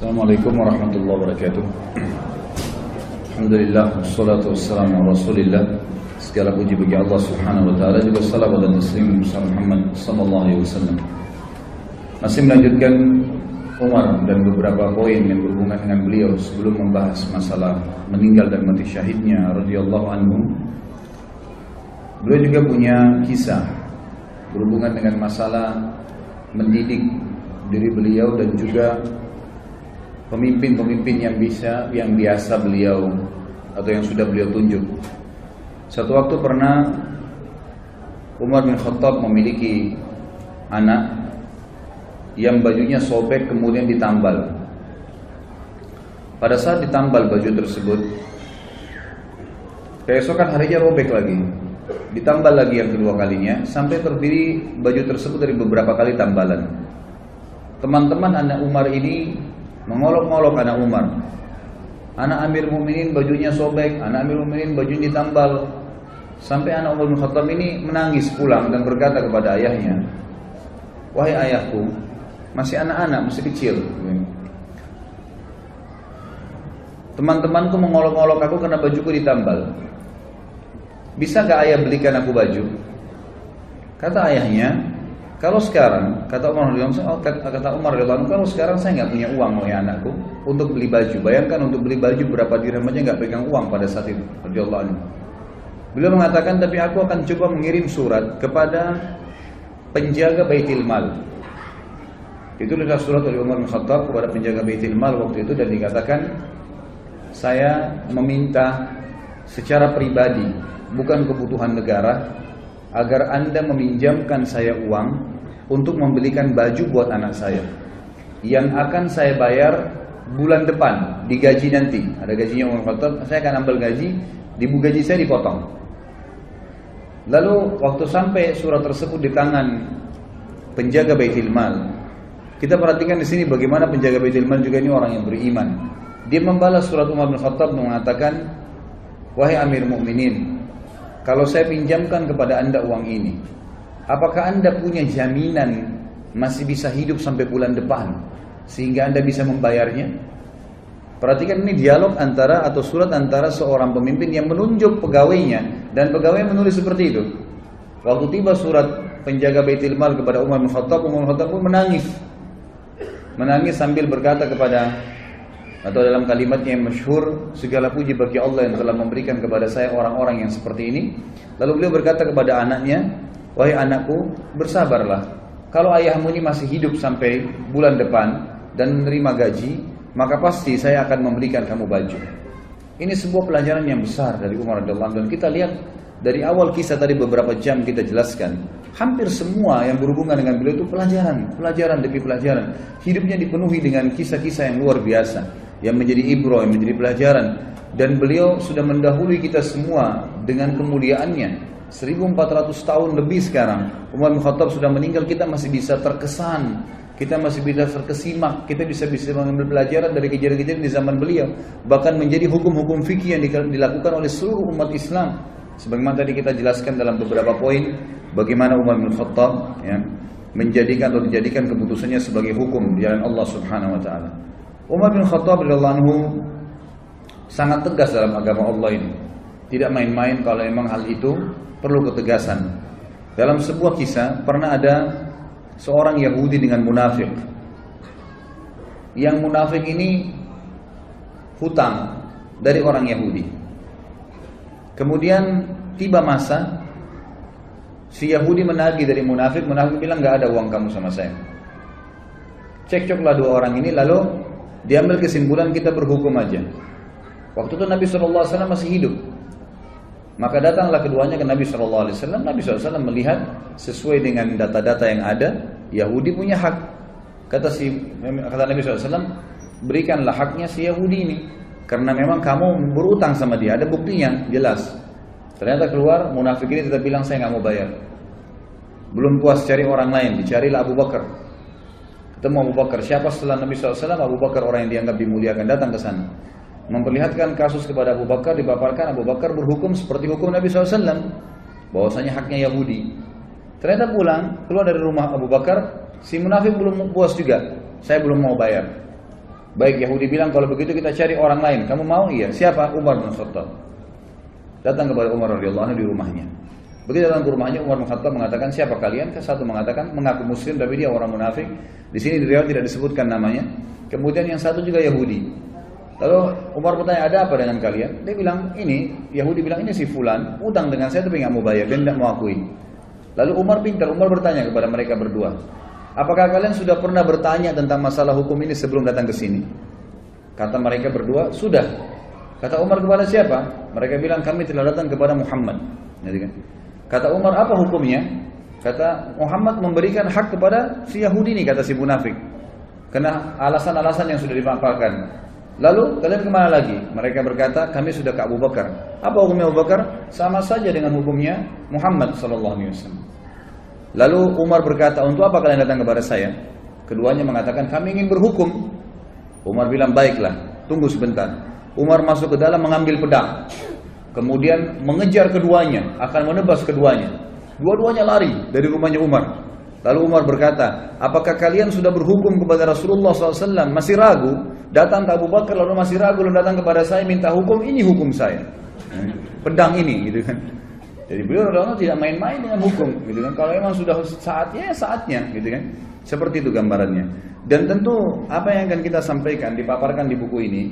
Assalamualaikum warahmatullahi wabarakatuh. Alhamdulillah, wassalatu wassalamu ala rasulillah. Segala puji bagi Allah subhanahu wa ta'ala, juga salawat dan taslim Muhammad sallallahu alaihi wasallam. Masih melanjutkan Umar dan beberapa poin yang berhubungan dengan beliau sebelum membahas masalah meninggal dan mati syahidnya radhiyallahu anhu. Beliau juga punya kisah berhubungan dengan masalah mendidik diri beliau dan juga pemimpin-pemimpin yang biasa beliau atau yang sudah beliau tunjuk. Satu waktu pernah Umar bin Khattab memiliki anak yang bajunya sobek kemudian ditambal. Pada saat ditambal baju tersebut, keesokan harinya robek lagi, ditambal lagi yang kedua kalinya, sampai terdiri baju tersebut dari beberapa kali tambalan. Teman-teman anak Umar ini mengolok-olok anak Umar. Anak Amir Mukminin bajunya sobek, anak Amir Mukminin bajunya ditambal. Sampai anak Umar bin Khattab ini menangis pulang dan berkata kepada ayahnya, "Wahai ayahku, masih anak-anak, masih kecil. Teman-temanku mengolok-olok aku karena bajuku ditambal. Bisa gak ayah belikan aku baju?" Kata ayahnya, "Kalau sekarang," kata Umar radhiyallahu anhu, "kalau sekarang saya nggak punya uang oleh anakku untuk beli baju. Bayangkan untuk beli baju berapa dirham aja nggak pegang uang pada saat itu." Radhiyallahu anhu. Beliau mengatakan, "Tapi aku akan coba mengirim surat kepada penjaga Baitul Mal." Itu adalah surat oleh Umar bin Khattab kepada penjaga Baitul Mal waktu itu, dan dikatakan, "Saya meminta secara pribadi, bukan kebutuhan negara, agar Anda meminjamkan saya uang untuk membelikan baju buat anak saya yang akan saya bayar bulan depan, digaji nanti. Ada gajinya Umar bin Khattab, saya akan ambil gaji, di gaji saya dipotong." Lalu waktu sampai surat tersebut di tangan penjaga Baitul Mal, kita perhatikan di sini bagaimana penjaga Baitul Mal juga ini orang yang beriman. Dia membalas surat Umar bin Khattab mengatakan, "Wahai Amir Mukminin, kalau saya pinjamkan kepada Anda uang ini, apakah Anda punya jaminan masih bisa hidup sampai bulan depan sehingga Anda bisa membayarnya?" Perhatikan ini dialog antara atau surat antara seorang pemimpin yang menunjuk pegawainya, dan pegawai menulis seperti itu. Waktu tiba surat penjaga Baitul Mal kepada Umar bin Khattab, Umar bin Khattab pun menangis. Menangis sambil berkata kepada, atau dalam kalimatnya yang masyhur, "Segala puji bagi Allah yang telah memberikan kepada saya orang-orang yang seperti ini." Lalu beliau berkata kepada anaknya, "Wahai anakku, bersabarlah. Kalau ayahmu ini masih hidup sampai bulan depan dan menerima gaji, maka pasti saya akan memberikan kamu baju." Ini sebuah pelajaran yang besar dari Umar radhiyallahu anhu, dan kita lihat dari awal kisah tadi beberapa jam kita jelaskan, hampir semua yang berhubungan dengan beliau itu pelajaran demi pelajaran. Hidupnya dipenuhi dengan kisah-kisah yang luar biasa, yang menjadi ibrah, yang menjadi pelajaran. Dan beliau sudah mendahului kita semua dengan kemuliaannya. 1400 tahun lebih sekarang Umar bin Khattab sudah meninggal, kita masih bisa terkesan, kita masih bisa terkesimak, kita bisa mengambil pelajaran dari kejadian-kejadian di zaman beliau. Bahkan menjadi hukum-hukum fikih yang dilakukan oleh seluruh umat Islam. Sebagaimana tadi kita jelaskan dalam beberapa poin, bagaimana Umar bin Khattab menjadikan atau dijadikan keputusannya sebagai hukum di jalan Allah Subhanahu wa taala. Umar bin Khattab radhiyallahu anhu sangat tegas dalam agama Allah ini. Tidak main-main kalau memang hal itu perlu ketegasan. Dalam sebuah kisah pernah ada seorang Yahudi dengan munafik. Yang munafik ini hutang dari orang Yahudi. Kemudian tiba masa si Yahudi menagih dari munafik. Munafik bilang, "Gak ada uang kamu sama saya." Cekcoklah dua orang ini, lalu diambil kesimpulan, kita berhukum aja. Waktu itu Nabi SAW masih hidup. Maka datanglah keduanya ke Nabi SAW. Nabi SAW melihat sesuai dengan data-data yang ada, Yahudi punya hak. Kata Nabi SAW, "Berikanlah haknya si Yahudi ini, karena memang kamu berutang sama dia, ada buktinya jelas." Ternyata keluar munafik ini tetap bilang, "Saya nggak mau bayar." Belum puas cari orang lain, dicarilah Abu Bakar. Ketemu Abu Bakar. Siapa setelah Nabi SAW? Abu Bakar, orang yang dianggap dimuliakan, datang ke sana. Memperlihatkan kasus kepada Abu Bakar, dipaparkan. Abu Bakar berhukum seperti hukum Nabi SAW, bahwasanya haknya Yahudi. Ternyata keluar dari rumah Abu Bakar, si munafik belum puas juga. "Saya belum mau bayar." Baik, Yahudi bilang kalau begitu kita cari orang lain. Kamu mau? Iya. Siapa? Umar bin Khattab. Datang kepada Umar radhiyallahu anhu di rumahnya. Begitu datang ke rumahnya, Umar bin Khattab mengatakan, siapa kalian? Satu mengatakan mengaku muslim tapi dia orang munafik. Di sini di riwayat tidak disebutkan namanya. Kemudian yang satu juga Yahudi. Lalu Umar bertanya, ada apa dengan kalian? Dia bilang, ini Yahudi bilang, ini si fulan utang dengan saya tapi nggak mau bayar, dia tidak mau akui. Lalu Umar pintar, Umar bertanya kepada mereka berdua, apakah kalian sudah pernah bertanya tentang masalah hukum ini sebelum datang ke sini? Kata mereka berdua, sudah. Kata Umar kepada siapa? Mereka bilang, kami telah datang kepada Muhammad. Kata Umar, apa hukumnya? Kata Muhammad memberikan hak kepada si Yahudi ini, kata si munafik. Karena alasan-alasan yang sudah dipaparkan. Lalu kalian kemana lagi? Mereka berkata, kami sudah ke Abu Bakar. Apa hukumnya Abu Bakar? Sama saja dengan hukumnya Muhammad SAW. Lalu Umar berkata, untuk apa kalian datang kepada saya? Keduanya mengatakan, kami ingin berhukum. Umar bilang, baiklah, tunggu sebentar. Umar masuk ke dalam mengambil pedang. Kemudian mengejar keduanya, akan menebas keduanya. Dua-duanya lari dari rumahnya Umar. Lalu Umar berkata, apakah kalian sudah berhukum kepada Rasulullah SAW? Masih ragu? Datang ke Abu Bakar lalu masih ragu, lalu datang kepada saya minta hukum, ini hukum saya. Pedang ini, gitu kan. Jadi beliau tidak main-main dengan hukum, gitu kan. Kalau memang sudah saatnya, saatnya, gitu kan. Seperti itu gambarannya. Dan tentu apa yang akan kita sampaikan, dipaparkan di buku ini,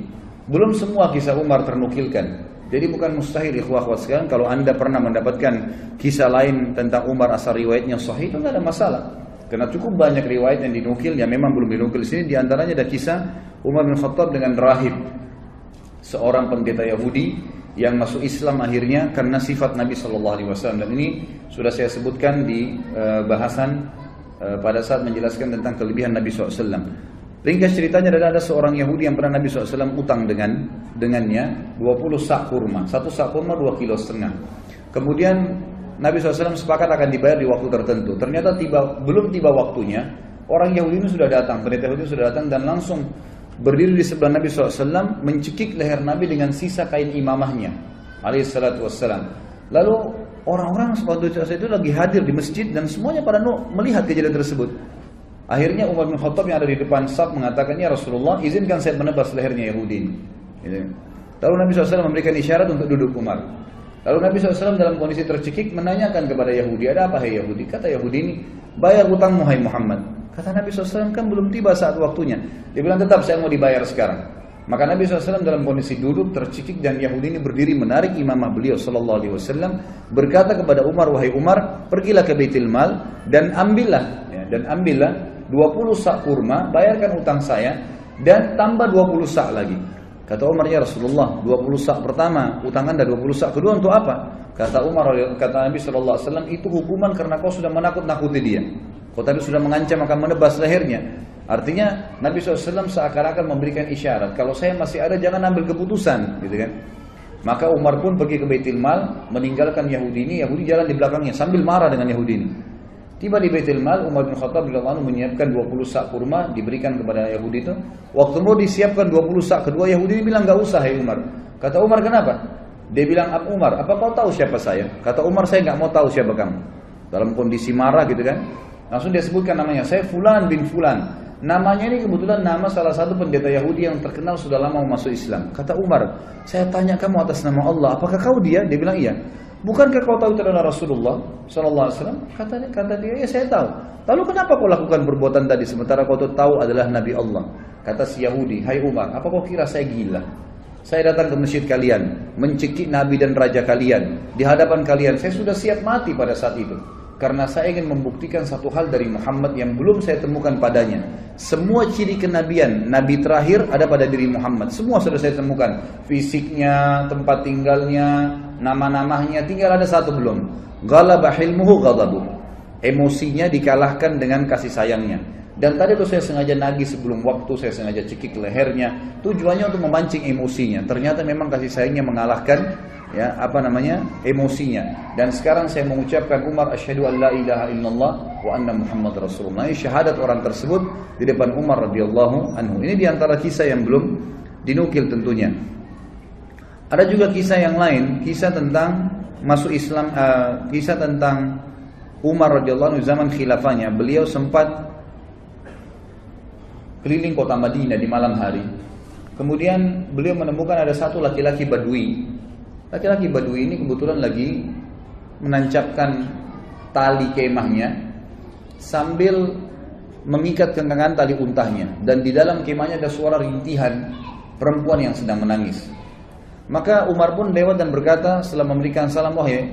belum semua kisah Umar ternukilkan. Jadi bukan mustahil ikhwah-ikhwah sekalian, kalau anda pernah mendapatkan kisah lain tentang Umar asal riwayatnya sahih, itu tidak ada masalah. Karena cukup banyak riwayat yang dinukil yang memang belum dinukil di sini. Di antaranya ada kisah Umar bin Khattab dengan rahib, seorang pendeta Yahudi yang masuk Islam akhirnya karena sifat Nabi SAW. Dan ini sudah saya sebutkan di bahasan pada saat menjelaskan tentang kelebihan Nabi SAW. Ringkas ceritanya adalah ada seorang Yahudi yang pernah Nabi SAW utang dengannya 20 sak kurma. Satu sak kurma 2,5 kilo. Kemudian Nabi SAW sepakat akan dibayar di waktu tertentu. Ternyata belum tiba waktunya, orang Yahudi ini sudah datang, pendeta Yahudi sudah datang dan langsung berdiri di sebelah Nabi SAW, mencekik leher Nabi dengan sisa kain imamahnya, alaihissalatu wassalam. Lalu orang-orang waktu itu lagi hadir di masjid dan semuanya pada melihat kejadian tersebut. Akhirnya Umar bin Khattab yang ada di depan saf mengatakan, ya Rasulullah, izinkan saya menebas lehernya Yahudi ini. Lalu Nabi SAW memberikan isyarat untuk duduk Umar. Lalu Nabi SAW dalam kondisi tercekik menanyakan kepada Yahudi, ada apa hai Yahudi? Kata Yahudi ini, bayar hutangmu hai Muhammad. Kata Nabi SAW, kan belum tiba saat waktunya. Dia bilang, tetap saya mau dibayar sekarang. Maka Nabi SAW dalam kondisi duduk tercekik dan Yahudi ini berdiri menarik imamah beliau SAW, berkata kepada Umar, wahai Umar, pergilah ke Baitul Mal dan ambillah 20 sak kurma, bayarkan utang saya dan tambah 20 sak lagi. Kata Umar, ya Rasulullah, 20 sak pertama utang anda, 20 sak kedua untuk apa? Kata Umar, kata Nabi SAW, itu hukuman karena kau sudah menakut-nakuti dia. Kau tadi sudah mengancam akan menebas lehernya. Artinya Nabi SAW seakan-akan memberikan isyarat, kalau saya masih ada jangan ambil keputusan, gitu kan? Maka Umar pun pergi ke Baitul Mal, meninggalkan Yahudi ini. Yahudi jalan di belakangnya sambil marah dengan Yahudi ini. Tiba di Baitul Mal, Umar bin Khattab menyiapkan 20 sak kurma, diberikan kepada Yahudi itu. Waktu mau disiapkan 20 sak kedua, Yahudi ini bilang, enggak usah hai Umar. Kata Umar, kenapa? Dia bilang, Umar, apa kau tahu siapa saya? Kata Umar, saya enggak mau tahu siapa kamu. Dalam kondisi marah gitu kan. Langsung dia sebutkan namanya, saya Fulan bin Fulan. Namanya ini kebetulan nama salah satu pendeta Yahudi yang terkenal sudah lama masuk Islam. Kata Umar, saya tanya kamu atas nama Allah, apakah kau dia? Dia bilang, iya. Bukankah kau tahu itu adalah Rasulullah Sallallahu Alaihi Wasallam? Kata dia, ya saya tahu. Lalu kenapa kau lakukan perbuatan tadi sementara kau tahu adalah Nabi Allah? Kata si Yahudi, hai Umar, apa kau kira saya gila? Saya datang ke masjid kalian, mencekik Nabi dan Raja kalian, di hadapan kalian, saya sudah siap mati pada saat itu. Karena saya ingin membuktikan satu hal dari Muhammad yang belum saya temukan padanya. Semua ciri kenabian, Nabi terakhir ada pada diri Muhammad. Semua sudah saya temukan. Fisiknya, tempat tinggalnya, nama-namanya, tinggal ada satu belum. Ghalaba hilmuhu ghadabuh. Emosinya dikalahkan dengan kasih sayangnya. Dan tadi itu saya sengaja nagih sebelum waktu, saya sengaja cekik lehernya. Tujuannya untuk memancing emosinya. Ternyata memang kasih sayangnya mengalahkan emosinya. Dan sekarang saya mengucapkan Umar asyhadu an la ilaha illallah wa anna Muhammad Rasulullah. Ini syahadat orang tersebut di depan Umar radhiyallahu anhu. Ini diantara kisah yang belum dinukil tentunya. Ada juga kisah yang lain, kisah tentang masuk Islam, kisah tentang Umar radhiyallahu anhu zaman khilafahnya. Beliau sempat keliling kota Madinah di malam hari. Kemudian beliau menemukan ada satu laki-laki Badui. Laki-laki Badui ini kebetulan lagi menancapkan tali kemahnya sambil mengikat kencangan tali untahnya, dan di dalam kemahnya ada suara rintihan perempuan yang sedang menangis. Maka Umar pun lewat dan berkata setelah memberikan salam, wahai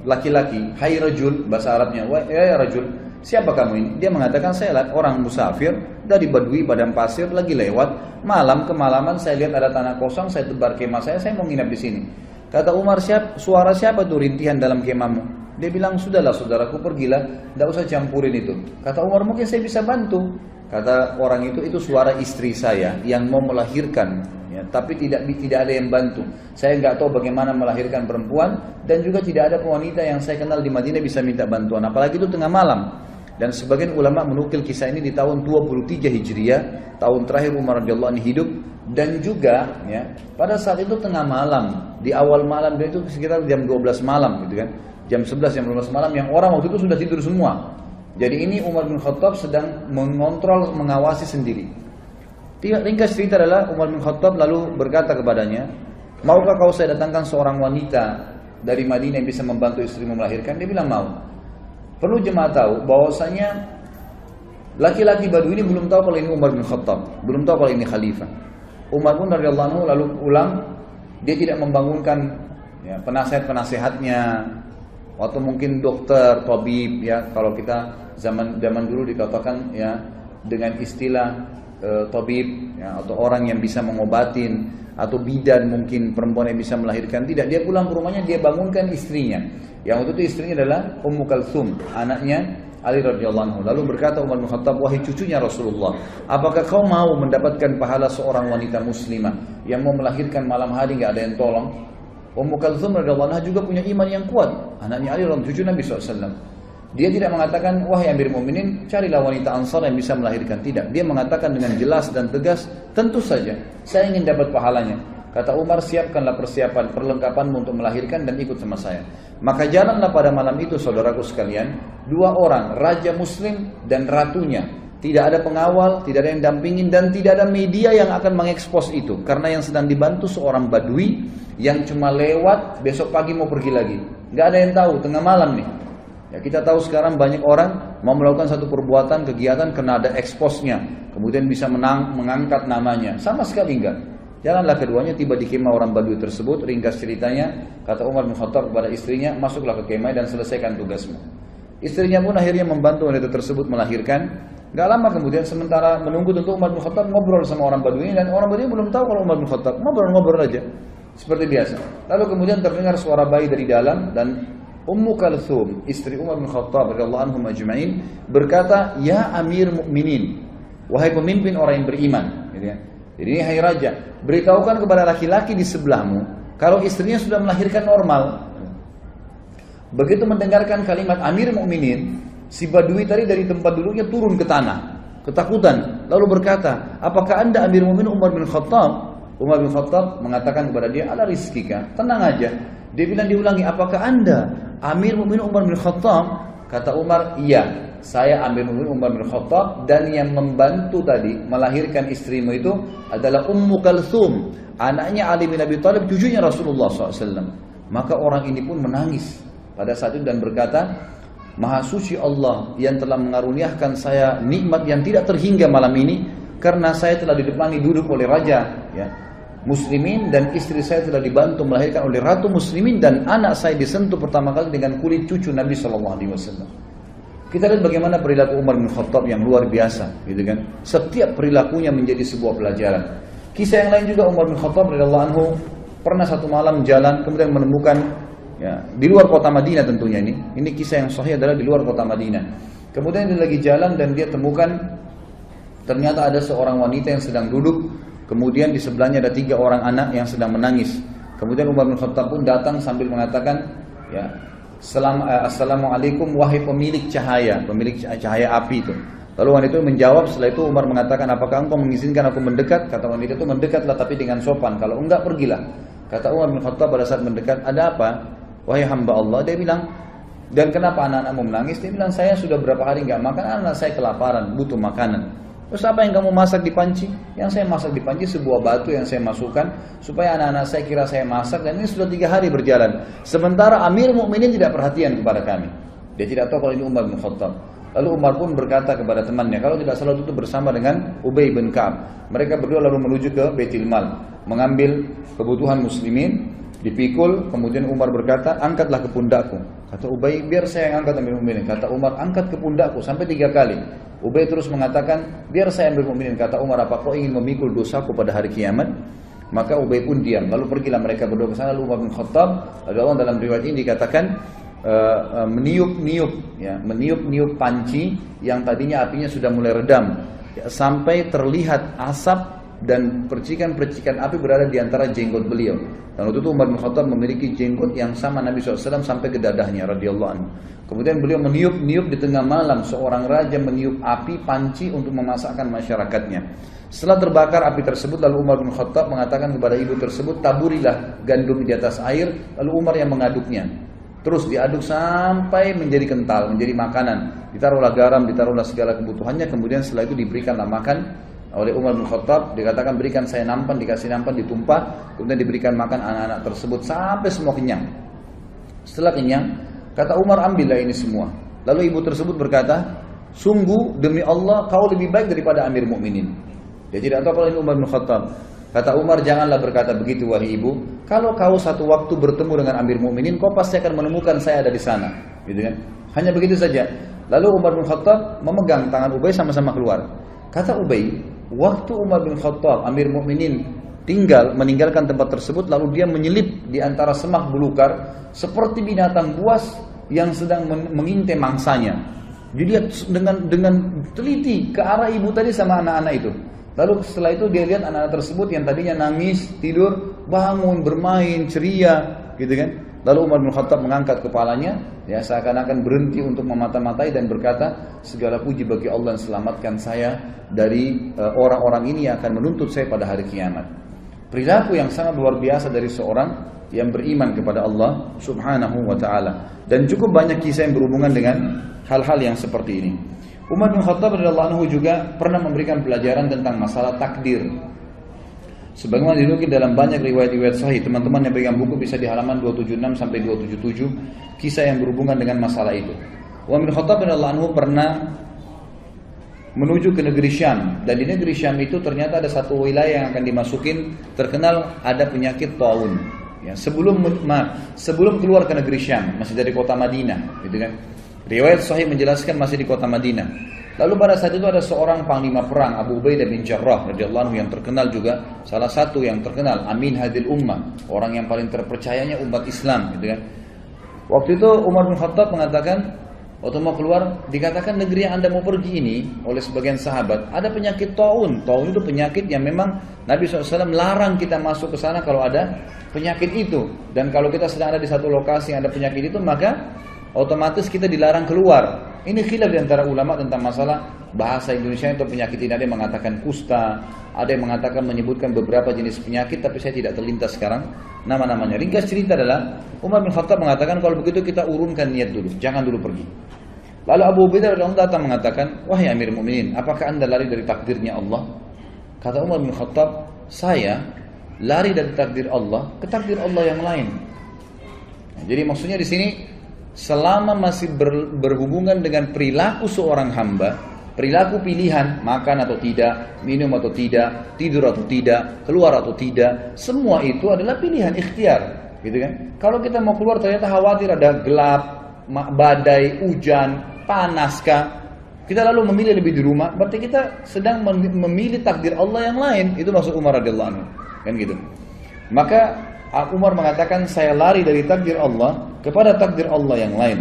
laki-laki, hai rajul, bahasa Arabnya, wahai rajul, siapa kamu ini? Dia mengatakan, saya orang musafir dari Badui padang pasir, lagi lewat malam, kemalaman saya lihat ada tanah kosong, saya tebar kemah saya mau nginap di sini. Kata Umar, suara siapa tuh rintihan dalam kemahmu? Dia bilang, sudahlah saudaraku, pergilah, tidak usah campurin itu. Kata Umar, mungkin saya bisa bantu. Kata orang itu suara istri saya yang mau melahirkan, ya, tapi tidak ada yang bantu. Saya nggak tahu bagaimana melahirkan perempuan, dan juga tidak ada wanita yang saya kenal di Madinah bisa minta bantuan, apalagi itu tengah malam. Dan sebagian ulama menukil kisah ini di tahun 23 Hijriah, tahun terakhir Umar radhiyallahu anhu hidup, dan juga ya, pada saat itu tengah malam, di awal malam, dan itu sekitar jam 12 malam gitu kan. Jam 11, jam 12 malam, yang orang waktu itu sudah tidur semua. Jadi ini Umar bin Khattab sedang mengontrol, mengawasi sendiri. Ringkas cerita adalah Umar bin Khattab lalu berkata kepadanya, maukah kau saya datangkan seorang wanita dari Madinah yang bisa membantu istrimu melahirkan? Dia bilang mau. Perlu jemaah tahu bahwasanya laki-laki Badui ini belum tahu kalau ini Umar bin Khattab, belum tahu kalau ini khalifah. Umar pun radhiyallahu anhu lalu pulang, dia tidak membangunkan ya, penasihat-penasihatnya, atau mungkin dokter, tabib, ya kalau kita zaman dulu dikatakan ya dengan istilah tabib, ya, atau orang yang bisa mengobatin, atau bidan mungkin perempuan yang bisa melahirkan. Tidak, dia pulang ke rumahnya, dia bangunkan istrinya. Yang waktu itu istrinya adalah Ummu Kalthum, anaknya Ali radhiyallahu anhu. Lalu berkata Umar bin Khattab, wahai cucunya Rasulullah, apakah kau mau mendapatkan pahala seorang wanita muslimah yang mau melahirkan malam hari nggak ada yang tolong? Ummu Kalthum radhiyallahu anha juga punya iman yang kuat, anaknya Ali radhiyallahu anhu, cucu Nabi SAW. Dia tidak mengatakan, wahai Amir Mu'minin, carilah wanita Ansar yang bisa melahirkan. Tidak, dia mengatakan dengan jelas dan tegas, tentu saja saya ingin dapat pahalanya. Kata Umar, siapkanlah persiapan, perlengkapanmu untuk melahirkan dan ikut sama saya. Maka jalanlah pada malam itu, saudaraku sekalian, dua orang, raja muslim dan ratunya. Tidak ada pengawal, tidak ada yang dampingin, dan tidak ada media yang akan mengekspos itu. Karena yang sedang dibantu seorang Badui yang cuma lewat, besok pagi mau pergi lagi. Gak ada yang tahu, tengah malam nih. Ya, kita tahu sekarang banyak orang mau melakukan satu perbuatan, kegiatan, kena ada eksposnya. Kemudian bisa mengangkat namanya. Sama sekali enggak. Jalanlah keduanya, tiba di kemah orang Badui tersebut. Ringkas ceritanya, kata Umar bin Khattab kepada istrinya, masuklah ke kemah dan selesaikan tugasmu. Istrinya pun akhirnya membantu wanita tersebut melahirkan. Gak lama kemudian, sementara menunggu tentu Umar bin Khattab ngobrol sama orang Badui ini, dan orang Badui belum tahu kalau Umar bin Khattab, ngobrol-ngobrol aja seperti biasa. Lalu kemudian terdengar suara bayi dari dalam, dan Ummu Kalthum, istri Umar bin Khattab radhiyallahu anhum ajma'in, berkata, ya Amir Mukminin, wahai pemimpin orang yang beriman, gitu ya. Jadi ini hai raja, beritahukan kepada laki-laki di sebelahmu kalau istrinya sudah melahirkan normal. Begitu mendengarkan kalimat Amir Mukminin, si Badui tadi dari tempat duduknya turun ke tanah, ketakutan, lalu berkata, apakah anda Amir Mukminin Umar bin Khattab? Umar bin Khattab mengatakan kepada dia, ala rizkika, tenang aja. Dia bilang, diulangi, apakah anda Amir Mukminin Umar bin Khattab? Kata Umar, iya, saya Amir Mukminin Umar bin Khattab, dan yang membantu tadi melahirkan istrimu itu adalah Ummu Kalthum, anaknya Ali bin Abi Thalib, cucunya Rasulullah SAW. Maka orang ini pun menangis pada saat itu dan berkata, Maha suci Allah yang telah mengaruniakan saya nikmat yang tidak terhingga malam ini, karena saya telah didepani duduk oleh raja ya, muslimin, dan istri saya telah dibantu melahirkan oleh ratu muslimin, dan anak saya disentuh pertama kali dengan kulit cucu Nabi SAW. Kita lihat bagaimana perilaku Umar bin Khattab yang luar biasa, gitu kan? Setiap perilakunya menjadi sebuah pelajaran. Kisah yang lain juga, Umar bin Khattab radhiyallahu anhu pernah satu malam jalan, kemudian menemukan ya, di luar kota Madinah tentunya ini. Ini kisah yang sahih adalah di luar kota Madinah. Kemudian dia lagi jalan dan dia temukan ternyata ada seorang wanita yang sedang duduk. Kemudian di sebelahnya ada 3 orang anak yang sedang menangis. Kemudian Umar bin Khattab pun datang sambil mengatakan, ya, Assalamualaikum wahai pemilik cahaya api itu. Lalu wanita itu menjawab. Setelah itu Umar mengatakan, apakah engkau mengizinkan aku mendekat? Kata wanita itu, mendekatlah tapi dengan sopan. Kalau enggak, pergilah. Kata Umar bin Khattab pada saat mendekat, ada apa? Wahai hamba Allah. Dia bilang, Dan kenapa anak-anakmu menangis? Dia bilang, saya sudah berapa hari nggak makan, anak saya kelaparan, butuh makanan. Terus apa yang kamu masak di panci? Yang saya masak di panci sebuah batu yang saya masukkan supaya anak-anak saya kira saya masak, dan ini sudah 3 hari berjalan. Sementara Amir Mukminin tidak perhatian kepada kami. Dia tidak tahu kalau ini Umar bin Khattab. Lalu Umar pun berkata kepada temannya, kalau tidak salah itu bersama dengan Ubay bin Ka'ab. Mereka berdua lalu menuju ke Baitul Mal, mengambil kebutuhan muslimin, dipikul. Kemudian Umar berkata, angkatlah ke pundakku. Kata Ubay, biar saya yang angkat Amir Mukminin. Kata Umar, angkat ke pundakku sampai 3 kali. Ubay terus mengatakan, biar saya Amir Mukminin. Kata Umar, apa kau ingin memikul dosaku pada hari kiamat? Maka Ubay pun diam. Lalu pergilah mereka berdua ke sana. Lalu Umar bin Khattab, dalam riwayat ini dikatakan meniup panci yang tadinya apinya sudah mulai redam, sampai terlihat asap dan percikan-percikan api berada di antara jenggot beliau. Dan waktu itu Umar bin Khattab memiliki jenggot yang sama Nabi SAW sampai ke dadahnya radhiyallahu anhu. Kemudian beliau meniup di tengah malam, seorang raja meniup api panci untuk memasakkan masyarakatnya. Setelah terbakar api tersebut, lalu Umar bin Khattab mengatakan kepada ibu tersebut, taburilah gandum di atas air. Lalu Umar yang mengaduknya. Terus diaduk sampai menjadi kental, menjadi makanan. Ditaruhlah garam, ditaruhlah segala kebutuhannya. Kemudian setelah itu diberikanlah makan oleh Umar bin Khattab. Dikatakan, berikan saya nampan, dikasih nampan, ditumpah. Kemudian diberikan makan anak-anak tersebut sampai semua kenyang. Setelah kenyang, kata Umar, ambillah ini semua. Lalu ibu tersebut berkata, sungguh demi Allah kau lebih baik daripada Amir Mukminin. Dia tidak tahu kalau ini Umar bin Khattab. Kata Umar, janganlah berkata begitu wahai ibu. Kalau kau satu waktu bertemu dengan Amir Mukminin, kau pasti akan menemukan saya ada di sana, gitu kan? Hanya begitu saja. Lalu Umar bin Khattab memegang tangan Ubay, sama-sama keluar. Kata Ubay, waktu Umar bin Khattab, Amir Mukminin meninggalkan tempat tersebut, lalu dia menyelip di antara semak belukar seperti binatang buas yang sedang mengintai mangsanya. Dilihat dengan teliti ke arah ibu tadi sama anak-anak itu. Lalu setelah itu dia lihat anak-anak tersebut yang tadinya nangis, tidur, bangun, bermain, ceria, gitu kan. Lalu Umar bin Khattab mengangkat kepalanya, ya seakan-akan berhenti untuk memata-matai dan berkata, segala puji bagi Allah yang selamatkan saya dari orang-orang ini yang akan menuntut saya pada hari kiamat. Perilaku yang sangat luar biasa dari seorang yang beriman kepada Allah Subhanahu wa ta'ala. Dan cukup banyak kisah yang berhubungan dengan hal-hal yang seperti ini. Umar bin Khattab radhiyallahu anhu juga pernah memberikan pelajaran tentang masalah takdir. Sebagaimana dinukil dalam banyak riwayat-riwayat sahih, teman-teman yang pegang buku bisa di halaman 276 sampai 277 kisah yang berhubungan dengan masalah itu. Umar bin Khattab radhiyallahu anhu pernah menuju ke negeri Syam, dan di negeri Syam itu ternyata ada satu wilayah yang akan dimasukin, terkenal ada penyakit taun. Ya, sebelum keluar ke negeri Syam, masih dari kota Madinah, gitu kan? Riwayat sahih menjelaskan masih di kota Madinah. Lalu pada saat itu ada seorang panglima perang, Abu Ubaidah bin Jarrah radhiyallahu anhu, yang terkenal juga, salah satu yang terkenal, Amin Hadil Ummah, orang yang paling terpercayanya umat Islam, gitu kan? Waktu itu Umar bin Khattab mengatakan, waktu mau keluar, dikatakan negeri yang Anda mau pergi ini oleh sebagian sahabat ada penyakit taun. Taun itu penyakit yang memang Nabi SAW larang kita masuk ke sana kalau ada penyakit itu. Dan kalau kita sedang ada di satu lokasi yang ada penyakit itu, maka otomatis kita dilarang keluar. Ini khilaf di antara ulama tentang masalah bahasa Indonesia untuk penyakit ini. Ada yang mengatakan kusta, ada yang mengatakan menyebutkan beberapa jenis penyakit, tapi saya tidak terlintas sekarang nama-namanya. Ringkas cerita adalah Umar bin Khattab mengatakan, kalau begitu kita urunkan niat dulu, jangan dulu pergi. Lalu Abu Ubaidah radhiyallahu anhu datang mengatakan, wahai Amir Mukminin, apakah Anda lari dari takdirnya Allah? Kata Umar bin Khattab, saya lari dari takdir Allah ke takdir Allah yang lain. Nah, jadi maksudnya di sini, selama masih berhubungan dengan perilaku seorang hamba, perilaku pilihan, makan atau tidak, minum atau tidak, tidur atau tidak, keluar atau tidak, semua itu adalah pilihan ikhtiar, gitu kan? Kalau kita mau keluar ternyata khawatir ada gelap, badai, hujan, panaskah, kita lalu memilih lebih di rumah, berarti kita sedang memilih takdir Allah yang lain. Itu maksud Umar radhiyallahu anhu, kan gitu. Maka Umar mengatakan, saya lari dari takdir Allah kepada takdir Allah yang lain.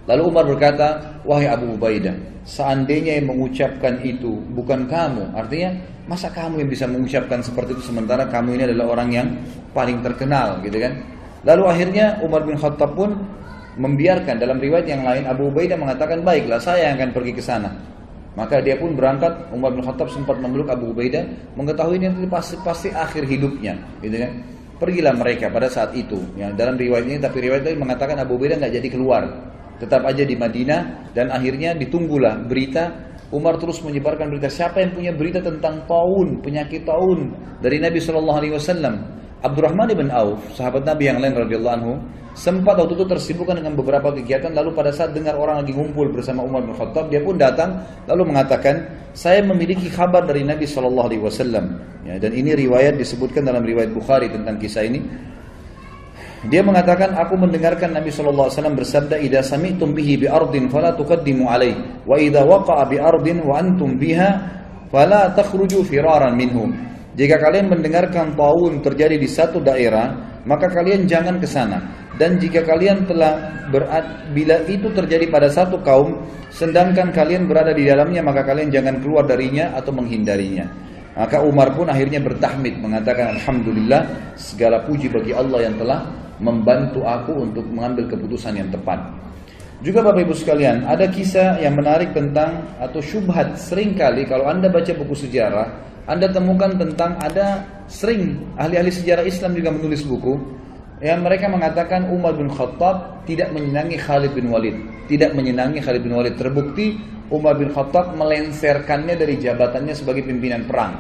Lalu Umar berkata, wahai Abu Ubaidah, seandainya yang mengucapkan itu bukan kamu, artinya masa kamu yang bisa mengucapkan seperti itu sementara kamu ini adalah orang yang paling terkenal, gitu kan? Lalu akhirnya Umar bin Khattab pun membiarkan. Dalam riwayat yang lain Abu Ubaidah mengatakan, baiklah saya yang akan pergi ke sana. Maka dia pun berangkat. Umar bin Khattab sempat memeluk Abu Ubaidah, mengetahui ini pasti akhir hidupnya, gitu kan? Pergilah mereka pada saat itu. Ya, dalam riwayat ini, tapi riwayat ini mengatakan Abu Ubaidah nggak jadi keluar, tetap aja di Madinah, dan akhirnya ditunggulah berita. Umar terus menyebarkan berita. Siapa yang punya berita tentang taun, penyakit taun dari Nabi SAW? Abdurrahman ibn Auf, sahabat Nabi yang lain radhiyallahu anhu, sempat waktu itu tersibukkan dengan beberapa kegiatan. Lalu pada saat dengar orang lagi ngumpul bersama Umar bin Khattab, dia pun datang lalu mengatakan, saya memiliki kabar dari Nabi SAW. Ya, dan ini riwayat disebutkan dalam riwayat Bukhari tentang kisah ini. Dia mengatakan, aku mendengarkan Nabi SAW bersabda, idza sami'tum bihi bi ardin fala tuqaddimu alaihi, wa idza waqa'a bi ardin wa antum biha fala takhruju firaran minhu. Jika kalian mendengarkan taun terjadi di satu daerah, maka kalian jangan ke sana. Dan jika kalian bila itu terjadi pada satu kaum, sedangkan kalian berada di dalamnya, maka kalian jangan keluar darinya atau menghindarinya. Maka Umar pun akhirnya bertahmid, mengatakan, alhamdulillah, segala puji bagi Allah yang telah membantu aku untuk mengambil keputusan yang tepat. Juga Bapak Ibu sekalian, ada kisah yang menarik tentang, atau syubhat seringkali kalau Anda baca buku sejarah, Anda temukan tentang, ada sering ahli-ahli sejarah Islam juga menulis buku yang mereka mengatakan Umar bin Khattab tidak menyenangi Khalid bin Walid. Tidak menyenangi Khalid bin Walid. Terbukti Umar bin Khattab melenserkannya dari jabatannya sebagai pimpinan perang.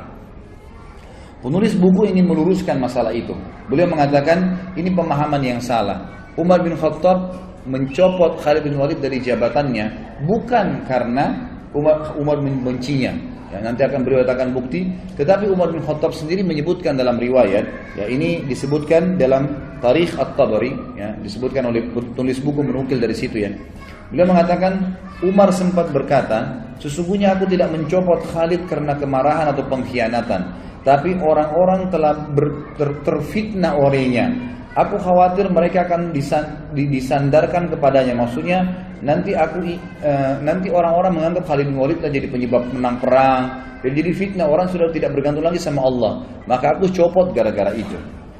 Penulis buku ingin meluruskan masalah itu. Beliau mengatakan ini pemahaman yang salah. Umar bin Khattab mencopot Khalid bin Walid dari jabatannya bukan karena Umar membencinya. Ya, nanti akan beliau katakan bukti. Tetapi Umar bin Khattab sendiri menyebutkan dalam riwayat, ya ini disebutkan dalam Tarikh At-Tabari, ya, disebutkan oleh penulis buku menukil dari situ ya. Beliau mengatakan Umar sempat berkata, sesungguhnya aku tidak mencopot Khalid karena kemarahan atau pengkhianatan, tapi orang-orang telah terfitnah olehnya. Aku khawatir mereka akan disandarkan kepadanya. Maksudnya nanti orang-orang menganggap Khalid bin Walid telah jadi penyebab menang perang, dan jadi fitnah, orang sudah tidak bergantung lagi sama Allah. Maka aku copot gara-gara itu.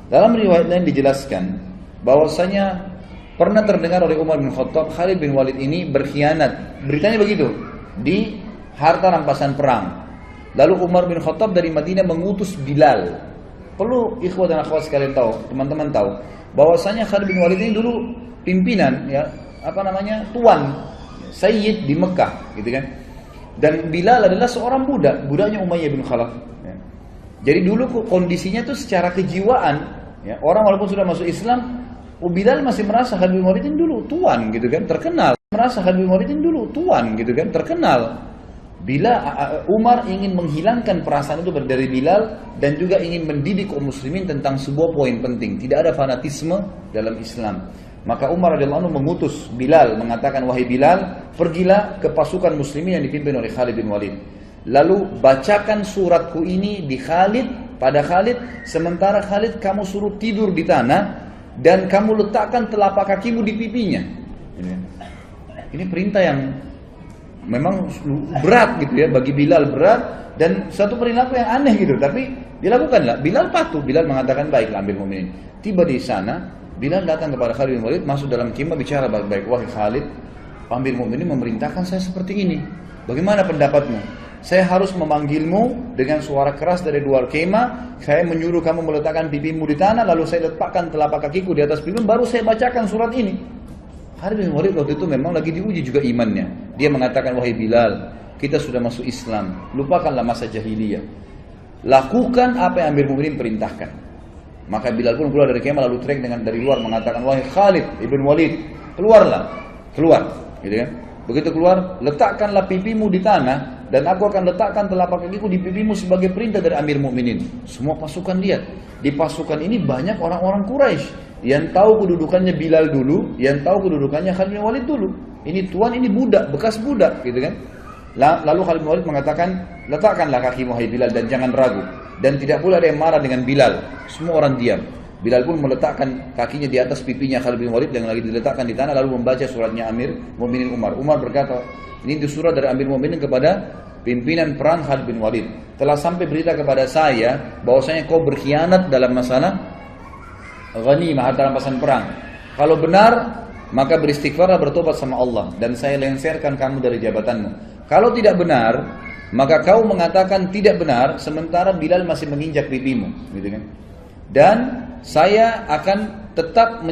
Dalam riwayat lain dijelaskan bahwasanya pernah terdengar oleh Umar bin Khattab Khalid bin Walid ini berkhianat. Beritanya begitu di harta rampasan perang. Lalu Umar bin Khattab dari Madinah mengutus Bilal. Perlu ikhwah dan akhwat sekalian tahu, teman-teman tahu, bahwasanya Khalid bin Walid ini dulu pimpinan, ya, tuan, sayyid di Mekah, gitu kan. Dan Bilal adalah seorang budaknya Umayyah bin Khalaf. Ya. Jadi dulu kondisinya tuh secara kejiwaan, ya, orang walaupun sudah masuk Islam, Bilal masih merasa Khalid bin Walid ini dulu tuan, gitu kan, terkenal. Merasa Khalid bin Walid ini dulu tuan, gitu kan, terkenal. Bila Umar ingin menghilangkan perasaan itu dari Bilal dan juga ingin mendidik kaum muslimin tentang sebuah poin penting, tidak ada fanatisme dalam Islam. Maka Umar radhiyallahu anhu mengutus Bilal, mengatakan, wahai Bilal, pergilah ke pasukan muslimin yang dipimpin oleh Khalid bin Walid. Lalu bacakan suratku ini pada Khalid, sementara Khalid kamu suruh tidur di tanah dan kamu letakkan telapak kakimu di pipinya. Ini perintah yang memang berat gitu ya, bagi Bilal berat, dan satu perilaku yang aneh gitu, tapi dilakukanlah. Bilal patuh. Bilal mengatakan, baiklah Amir Mu'minin. Tiba di sana, Bilal datang kepada Khalid bin Walid, masuk dalam kemah, bicara baik-baik. Wahai Khalid, Amir Mu'minin memerintahkan saya seperti ini. Bagaimana pendapatmu? Saya harus memanggilmu dengan suara keras dari luar kemah. Saya menyuruh kamu meletakkan pipimu di tanah, lalu saya letakkan telapak kakiku di atas pipimu, baru saya bacakan surat ini. Khalid bin Walid waktu itu memang lagi diuji juga imannya. Dia mengatakan, wahai Bilal, kita sudah masuk Islam, lupakanlah masa jahiliyah. Lakukan apa yang Amir Mu'minin perintahkan. Maka Bilal pun keluar dari kemah lalu teriak dari luar mengatakan, wahai Khalid ibn Walid, keluar. Gitu kan? Begitu keluar, letakkanlah pipimu di tanah dan aku akan letakkan telapak kakiku di pipimu sebagai perintah dari Amir Mu'minin. Semua pasukan lihat. Di pasukan ini banyak orang-orang Quraisy yang tahu kedudukannya Bilal dulu, yang tahu kedudukannya Khalid bin Walid dulu. Ini tuan, ini budak, bekas budak, gitu kan. Lalu Khalid bin Walid mengatakan, letakkanlah kakimu hai Bilal dan jangan ragu. Dan tidak pula ada yang marah dengan Bilal. Semua orang diam. Bilal pun meletakkan kakinya di atas pipinya Khalid bin Walid yang lagi diletakkan di tanah, lalu membaca suratnya Amir Mu'minin Umar. Umar berkata, ini surat dari Amir Mu'minin kepada pimpinan perang Khalid bin Walid. Telah sampai berita kepada saya bahwasanya kau berkhianat dalam masalah ghanimah, harta rampasan perang. Kalau benar, maka beristighfarlah, bertobat sama Allah, dan saya lenserkan kamu dari jabatanmu. Kalau tidak benar, maka kau mengatakan tidak benar, sementara Bilal masih menginjak pipimu, gitu kan? Dan saya akan tetap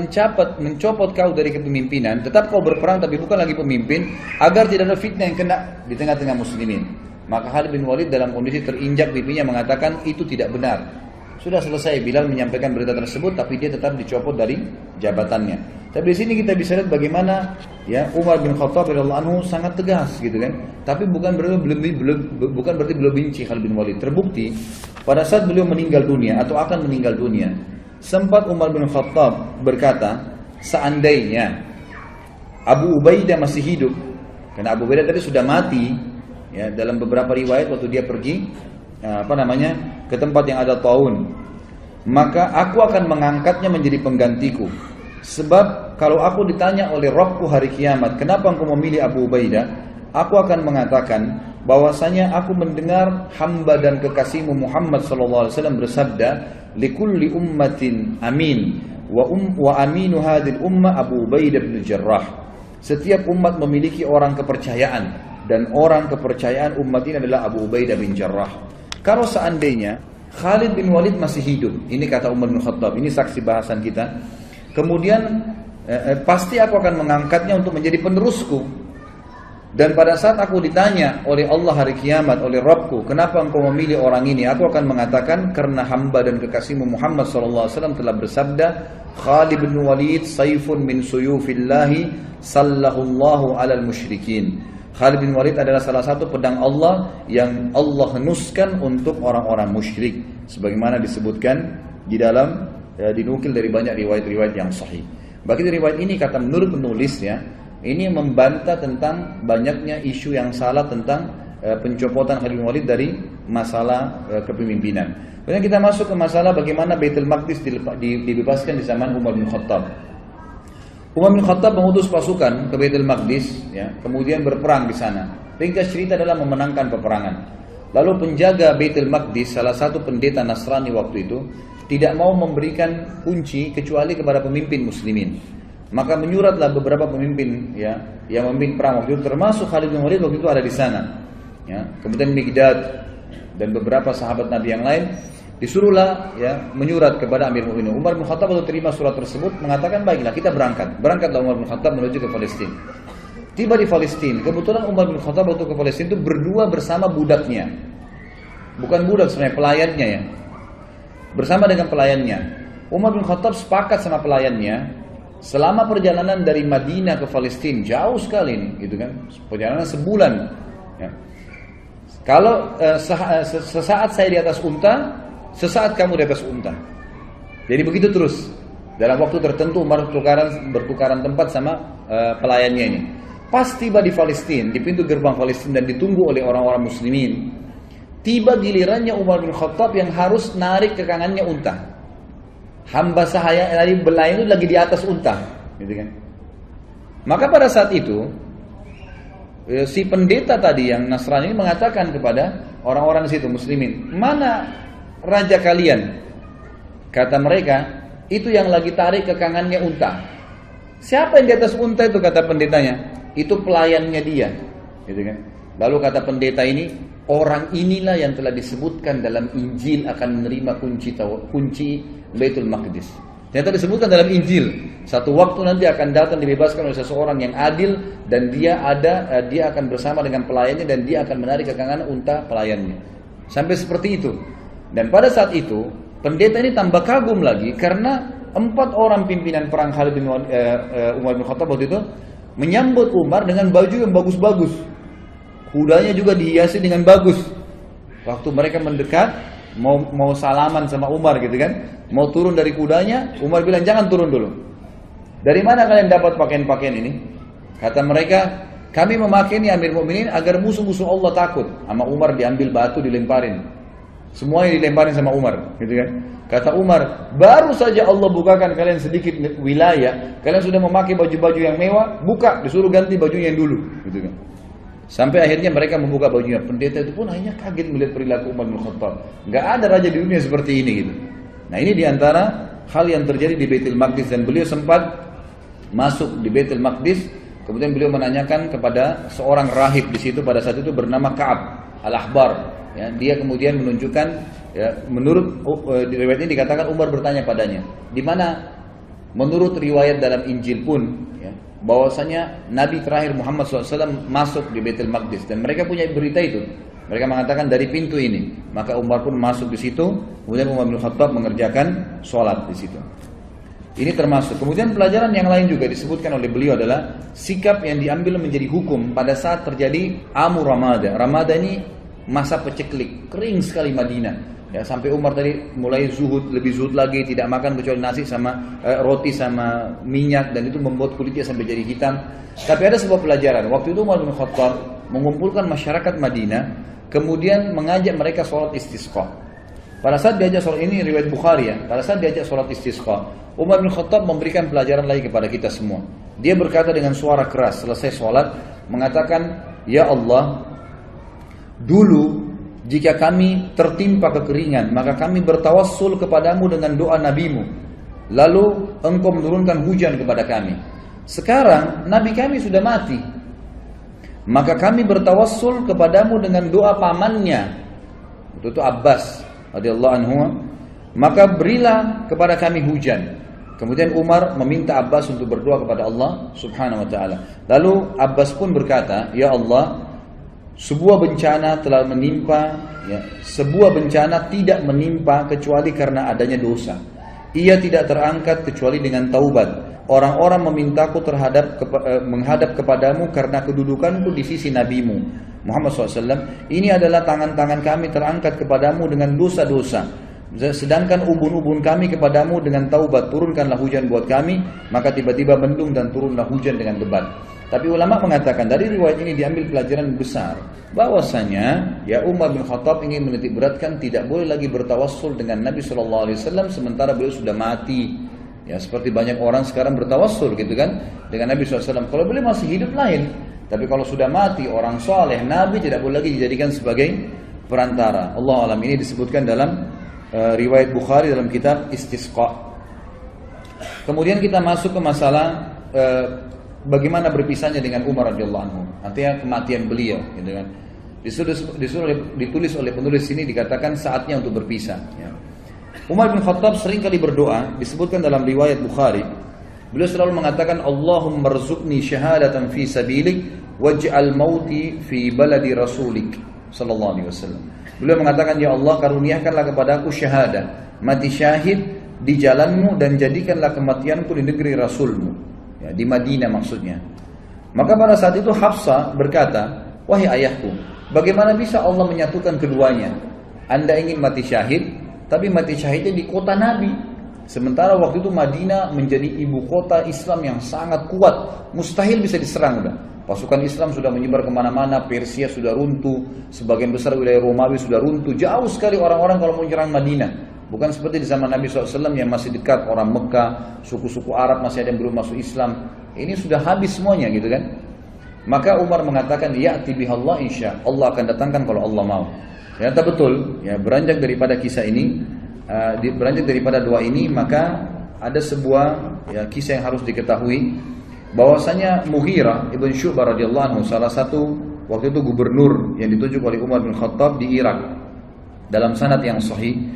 mencopot kau dari kepemimpinan, tetap kau berperang tapi bukan lagi pemimpin, agar tidak ada fitnah yang kena di tengah-tengah muslimin. Maka Khalid bin Walid dalam kondisi terinjak pipinya mengatakan itu tidak benar. Sudah selesai Bilal menyampaikan berita tersebut, tapi dia tetap dicopot dari jabatannya. Tapi di sini kita bisa lihat bagaimana ya Umar bin Khattab radhiyallahu anhu sangat tegas gitu kan. Tapi bukan berarti beliau benci Khalid bin Walid. Terbukti pada saat beliau meninggal dunia atau akan meninggal dunia, sempat Umar bin Khattab berkata, seandainya Abu Ubaidah masih hidup, karena Abu Ubaidah tadi sudah mati, ya dalam beberapa riwayat waktu dia pergi ke tempat yang ada taun, maka aku akan mengangkatnya menjadi penggantiku. Sebab kalau aku ditanya oleh Rabbku hari kiamat, kenapa engkau memilih Abu Ubaidah? Aku akan mengatakan bahwasanya aku mendengar hamba dan kekasihmu Muhammad sallallahu alaihi wasallam bersabda, likulli ummatin amin wa aminu hadhil ummah Abu Ubaidah bin Jarrah. Setiap umat memiliki orang kepercayaan, dan orang kepercayaan umat ini adalah Abu Ubaidah bin Jarrah. Kalau seandainya Khalid bin Walid masih hidup, ini kata Umar bin Khattab, ini saksi bahasan kita, kemudian pasti aku akan mengangkatnya untuk menjadi penerusku. Dan pada saat aku ditanya oleh Allah hari kiamat, oleh Rabbku, kenapa engkau memilih orang ini? Aku akan mengatakan, karena hamba dan kekasihmu Muhammad SAW telah bersabda, Khalid bin Walid saifun min suyufillahi sallahullahu alal musyrikin. Khalid bin Walid adalah salah satu pedang Allah yang Allah henuskan untuk orang-orang musyrik. Sebagaimana disebutkan di dalam, dinukil dari banyak riwayat-riwayat yang sahih. Bagi riwayat ini, kata menurut penulisnya, ini membantah tentang banyaknya isu yang salah tentang pencopotan Khalid bin Walid dari masalah kepemimpinan. Kemudian kita masuk ke masalah bagaimana Baitul Maqdis dibebaskan di zaman Umar bin Khattab. Umar bin Khattab mengutus pasukan ke Baitul Maqdis, ya, kemudian berperang di sana. Ringkas cerita adalah memenangkan peperangan. Lalu penjaga Baitul Maqdis, salah satu pendeta Nasrani waktu itu, tidak mau memberikan kunci kecuali kepada pemimpin muslimin. Maka menyuratlah beberapa pemimpin, ya, yang memimpin perang waktu itu, termasuk Khalid bin Walid waktu itu ada di sana. Ya, kemudian Miqdad dan beberapa sahabat Nabi yang lain disuruhlah, ya, menyurat kepada Amir Mu'minin. Umar bin Khattab waktu terima surat tersebut mengatakan, baiklah kita berangkat. Berangkatlah Umar bin Khattab menuju ke Palestina. Tiba di Palestina, kebetulan Umar bin Khattab waktu ke Palestina itu berdua bersama budaknya. Bukan budak sebenarnya, pelayannya ya. Bersama dengan pelayannya. Umar bin Khattab sepakat sama pelayannya. Selama perjalanan dari Madinah ke Palestina, jauh sekali ini, gitu kan? Perjalanan sebulan. Ya. Kalau sesaat saya di atas unta, sesaat kamu di atas unta. Jadi begitu terus. Dalam waktu tertentu Umar bertukaran tempat sama pelayannya ini. Pas tiba di Palestina, di pintu gerbang Palestina dan ditunggu oleh orang-orang muslimin, tiba gilirannya Umar bin Khattab yang harus narik ke kanannya unta. Hamba sahaya dari belayan itu lagi di atas unta, gitu kan? Maka pada saat itu si pendeta tadi yang Nasrani ini mengatakan kepada orang-orang di situ muslimin, mana raja kalian? Kata mereka, itu yang lagi tarik ke kanannya unta. Siapa yang di atas unta itu? Kata pendetanya, itu pelayannya dia, gitu kan? Lalu kata pendeta ini, orang inilah yang telah disebutkan dalam Injil akan menerima kunci Baitul Maqdis. Ternyata disebutkan dalam Injil, satu waktu nanti akan datang dibebaskan oleh seseorang yang adil dan dia akan bersama dengan pelayannya dan dia akan menarik ke kanan unta pelayannya. Sampai seperti itu. Dan pada saat itu pendeta ini tambah kagum lagi karena 4 orang pimpinan perang Khalid bin Umar bin Khattab waktu itu menyambut Umar dengan baju yang bagus-bagus. Kudanya juga dihiasi dengan bagus. Waktu mereka mendekat mau salaman sama Umar gitu kan, mau turun dari kudanya, Umar bilang jangan turun dulu. Dari mana kalian dapat pakaian-pakaian ini? Kata mereka, kami memakai ini Amir Mu'minin agar musuh-musuh Allah takut. Sama Umar diambil batu dilemparin. Semuanya dilemparin sama Umar, gitu kan? Kata Umar, baru saja Allah bukakan kalian sedikit wilayah, kalian sudah memakai baju-baju yang mewah, buka, disuruh ganti bajunya yang dulu, gitu kan? Sampai akhirnya mereka membuka bajunya. Pendeta itu pun hanya kaget melihat perilaku Umar bin Khattab. Gak ada raja di dunia seperti ini gitu. Nah ini diantara hal yang terjadi di Baitul Maqdis. Dan beliau sempat masuk di Baitul Maqdis. Kemudian beliau menanyakan kepada seorang rahib di situ pada saat itu bernama Ka'ab Al-Ahbar. Ya, dia kemudian menunjukkan, ya, menurut di riwayat ini dikatakan Umar bertanya padanya, di mana menurut riwayat dalam Injil pun, ya, bahwasanya Nabi terakhir Muhammad SAW masuk di Baitul Maqdis dan mereka punya berita itu. Mereka mengatakan dari pintu ini. Maka Umar pun masuk di situ. Kemudian Umar bin Khattab mengerjakan sholat di situ. Ini termasuk. Kemudian pelajaran yang lain juga disebutkan oleh beliau adalah sikap yang diambil menjadi hukum pada saat terjadi Amu Ramada. Ramada ini masa peceklik, kering sekali Madinah. Ya, sampai Umar tadi mulai zuhud, lebih zuhud lagi, tidak makan kecuali nasi sama roti sama minyak, dan itu membuat kulitnya sampai jadi hitam. Tapi ada sebuah pelajaran. Waktu itu Umar bin Khattab mengumpulkan masyarakat Madinah, kemudian mengajak mereka sholat istisqa. Pada saat diajak sholat, ini riwayat Bukhari ya, pada saat diajak sholat istisqa, Umar bin Khattab memberikan pelajaran lagi kepada kita semua. Dia berkata dengan suara keras selesai sholat, mengatakan, ya Allah, dulu jika kami tertimpa kekeringan, maka kami bertawassul kepadamu dengan doa nabimu, lalu engkau menurunkan hujan kepada kami. Sekarang nabi kami sudah mati, maka kami bertawassul kepadamu dengan doa pamannya, itu Abbas radhiyallahu anhu, maka berilah kepada kami hujan. Kemudian Umar meminta Abbas untuk berdoa kepada Allah subhanahu wa ta'ala. Lalu Abbas pun berkata, ya Allah, sebuah bencana telah menimpa, ya, sebuah bencana tidak menimpa kecuali karena adanya dosa. Ia tidak terangkat kecuali dengan taubat. Orang-orang memintaku menghadap kepadamu karena kedudukanku di sisi nabimu Muhammad SAW. Ini adalah tangan-tangan kami terangkat kepadamu dengan dosa-dosa. Sedangkan ubun-ubun kami kepadamu dengan taubat. Turunkanlah hujan buat kami. Maka tiba-tiba mendung dan turunlah hujan dengan lebat. Tapi ulama mengatakan dari riwayat ini diambil pelajaran besar, bahwasanya ya Umar bin Khattab ingin menitik beratkan tidak boleh lagi bertawassul dengan Nabi SAW sementara beliau sudah mati. Ya, seperti banyak orang sekarang bertawassul gitu kan dengan Nabi SAW. Kalau beliau masih hidup lain, tapi kalau sudah mati orang soleh, Nabi tidak boleh lagi dijadikan sebagai perantara. Allah alam, ini disebutkan dalam riwayat Bukhari dalam kitab Istisqa. Kemudian kita masuk ke masalah bagaimana berpisahnya dengan Umar radhiyallahu anhu, artinya kematian beliau, gitu kan. Ditulis oleh penulis ini dikatakan saatnya untuk berpisah. Ya. Umar bin Khattab sering kali berdoa, disebutkan dalam riwayat Bukhari, beliau selalu mengatakan, Allahumma rzuqni syahadatan fi sabilik, waj'al mauti fi baladi rasulik, sallallahu alaihi wasallam. Beliau mengatakan, ya Allah, karuniakanlah kepadaku syahadah, mati syahid di jalanmu, dan jadikanlah kematianku di negeri Rasulmu. Ya, di Madinah maksudnya. Maka pada saat itu Hafsah berkata, wahai ayahku, bagaimana bisa Allah menyatukan keduanya? Anda ingin mati syahid, tapi mati syahidnya di kota Nabi. Sementara waktu itu Madinah menjadi ibu kota Islam yang sangat kuat, mustahil bisa diserang udah. Pasukan Islam sudah menyebar kemana-mana, Persia sudah runtuh, sebagian besar wilayah Romawi sudah runtuh, jauh sekali orang-orang kalau mau menyerang Madinah. Bukan seperti di zaman Nabi SAW yang masih dekat, orang Mekah, suku-suku Arab masih ada yang belum masuk Islam. Ini sudah habis semuanya gitu kan. Maka Umar mengatakan, ya'ti bihallah insya Allah akan datangkan kalau Allah mau. Ternyata betul, ya, beranjak daripada kisah ini, beranjak daripada doa ini, maka ada sebuah ya, kisah yang harus diketahui, bahwasanya Mughirah ibn Syu'bah radhiyallahu anhu, salah satu waktu itu gubernur yang ditunjuk oleh Umar bin Khattab di Irak, dalam sanad yang sahih,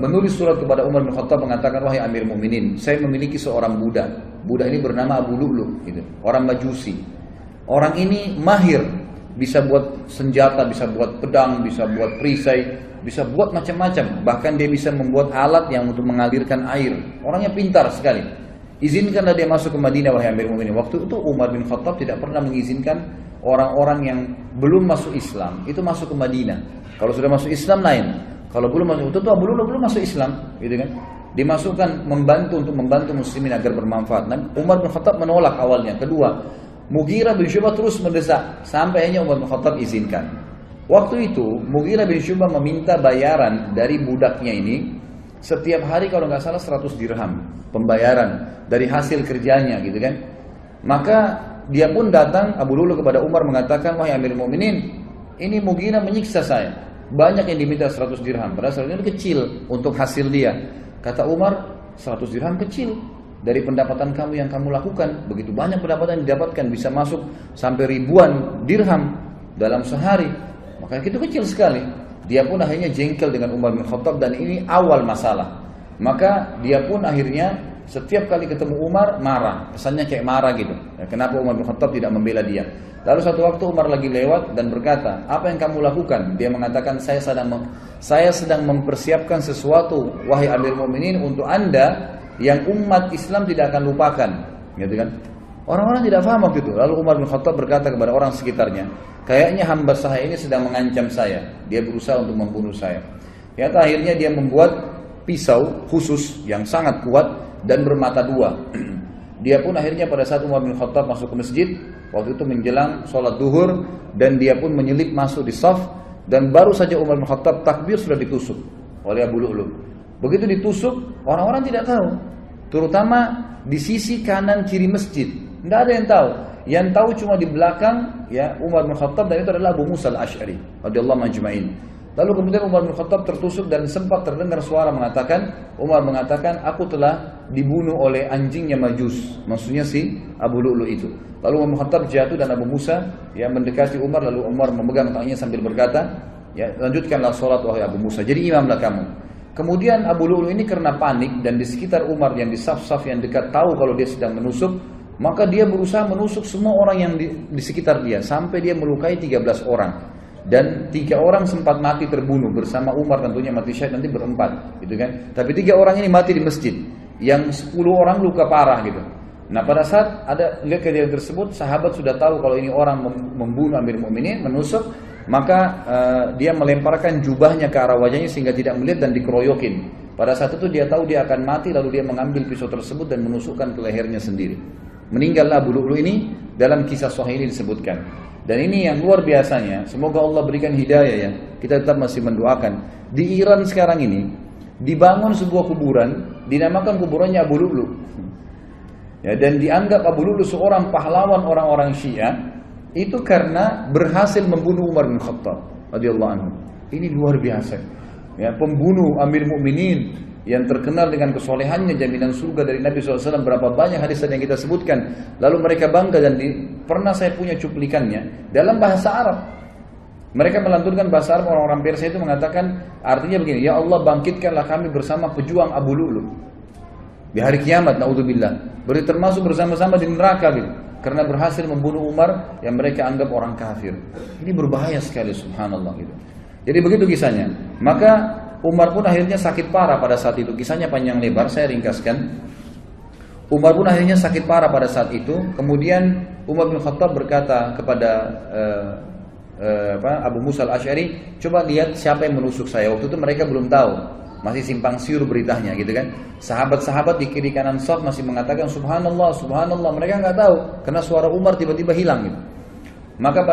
menulis surat kepada Umar bin Khattab mengatakan, wahai Amir Mukminin, saya memiliki seorang budak. Budak ini bernama Abu Lu'lu, gitu, orang Majusi. Orang ini mahir, bisa buat senjata, bisa buat pedang, bisa buat perisai, bisa buat macam-macam. Bahkan dia bisa membuat alat yang untuk mengalirkan air. Orangnya pintar sekali. Izinkanlah dia masuk ke Madinah, wahai Amir Mukminin. Waktu itu Umar bin Khattab tidak pernah mengizinkan orang-orang yang belum masuk Islam itu masuk ke Madinah. Kalau sudah masuk Islam lain. Kalau belum masuk, itu Abu Lu'lu belum masuk Islam, gitu kan? Dimasukkan untuk membantu muslimin agar bermanfaat. Dan Umar bin Khattab menolak awalnya. Kedua, Mughirah bin Syu'bah terus mendesak sampai akhirnya Umar bin Khattab izinkan. Waktu itu Mughirah bin Syu'bah meminta bayaran dari budaknya ini setiap hari kalau nggak salah 100 dirham pembayaran dari hasil kerjanya, gitu kan? Maka dia pun datang, Abu Lu'lu, kepada Umar mengatakan, wahai Amir Mukminin, ini Mughirah menyiksa saya. Banyak yang diminta 100 dirham, padahal 100 dirham kecil untuk hasil dia. Kata Umar, 100 dirham kecil dari pendapatan kamu yang kamu lakukan. Begitu banyak pendapatan yang didapatkan, bisa masuk sampai ribuan dirham dalam sehari. Maka itu kecil sekali. Dia pun akhirnya jengkel dengan Umar bin Khattab dan ini awal masalah. Maka dia pun akhirnya setiap kali ketemu Umar marah, kesannya kayak marah gitu. Ya, kenapa Umar bin Khattab tidak membela dia? Lalu satu waktu Umar lagi lewat dan berkata, apa yang kamu lakukan? Dia mengatakan, saya sedang mempersiapkan sesuatu, wahai Amir Mu'minin, untuk anda yang umat Islam tidak akan lupakan, gitu kan? Orang-orang tidak paham waktu itu. Lalu Umar bin Khattab berkata kepada orang sekitarnya, kayaknya hamba saya ini sedang mengancam saya. Dia berusaha untuk membunuh saya. Akhirnya dia membuat pisau khusus yang sangat kuat dan bermata dua. Dia pun akhirnya pada saat Umar bin Khattab masuk ke masjid, waktu itu menjelang sholat duhur, dan dia pun menyelip masuk di saf, dan baru saja Umar bin Khattab takbir sudah ditusuk oleh Abu Lu'lu'. Begitu ditusuk, orang-orang tidak tahu, terutama di sisi kanan kiri masjid. Tidak ada yang tahu. Yang tahu cuma di belakang ya Umar bin Khattab, dan itu adalah Abu Musa al-Ash'ari radhiyallahu majma'in. Lalu kemudian Umar bin Khattab tertusuk dan sempat terdengar suara mengatakan, Umar mengatakan, aku telah dibunuh oleh anjingnya Majus, maksudnya si Abu Lu'lu' itu. Lalu Umar bin Khattab jatuh dan Abu Musa ya mendekati Umar, lalu Umar memegang tangannya sambil berkata, ya lanjutkanlah sholat wahai Abu Musa, jadi imamlah kamu. Kemudian Abu Lu'lu' ini karena panik dan di sekitar Umar yang di saf-saf yang dekat tahu kalau dia sedang menusuk, maka dia berusaha menusuk semua orang yang di sekitar dia sampai dia melukai 13 orang. Dan 3 orang sempat mati terbunuh bersama Umar, tentunya mati syahid nanti berempat gitu kan. Tapi 3 orang ini mati di masjid, yang 10 orang luka parah gitu. Nah pada saat ada lihat kejadian tersebut, sahabat sudah tahu kalau ini orang membunuh Amir Mu'minin, menusuk, maka dia melemparkan jubahnya ke arah wajahnya sehingga tidak melihat dan dikeroyokin. Pada saat itu dia tahu dia akan mati, lalu dia mengambil pisau tersebut dan menusukkan ke lehernya sendiri. Meninggallah Abu Lu'lu' ini, dalam kisah sahih ini disebutkan. Dan ini yang luar biasanya, semoga Allah berikan hidayah ya. Kita tetap masih mendoakan. Di Iran sekarang ini dibangun sebuah kuburan, dinamakan kuburannya Abu Lu'lu'. Ya, dan dianggap Abu Lu'lu' seorang pahlawan orang-orang Syiah itu karena berhasil membunuh Umar bin Khattab radhiyallahu anhu. Ini luar biasa. Ya, pembunuh Amir Mu'minin yang terkenal dengan kesolehannya, jaminan surga dari Nabi SAW, berapa banyak hadis yang kita sebutkan. Lalu mereka bangga dan pernah saya punya cuplikannya dalam bahasa Arab. Mereka melantunkan bahasa Arab, orang-orang Persia itu mengatakan artinya begini, ya Allah bangkitkanlah kami bersama pejuang Abu Lu'lu' di hari kiamat, naudzubillah. Berarti termasuk bersama-sama di neraka gitu, karena berhasil membunuh Umar yang mereka anggap orang kafir. Ini berbahaya sekali, subhanallah gitu. Jadi begitu kisahnya. Maka Umar pun akhirnya sakit parah pada saat itu. Kisahnya panjang lebar, saya ringkaskan. Umar pun akhirnya sakit parah pada saat itu. Kemudian Umar bin Khattab berkata kepada Abu Musa al-Ash'ari, coba lihat siapa yang menusuk saya. Waktu itu mereka belum tahu, masih simpang siur beritanya gitu kan. Sahabat-sahabat di kiri kanan saf masih mengatakan subhanallah, subhanallah. Mereka nggak tahu karena suara Umar tiba-tiba hilang gitu. Maka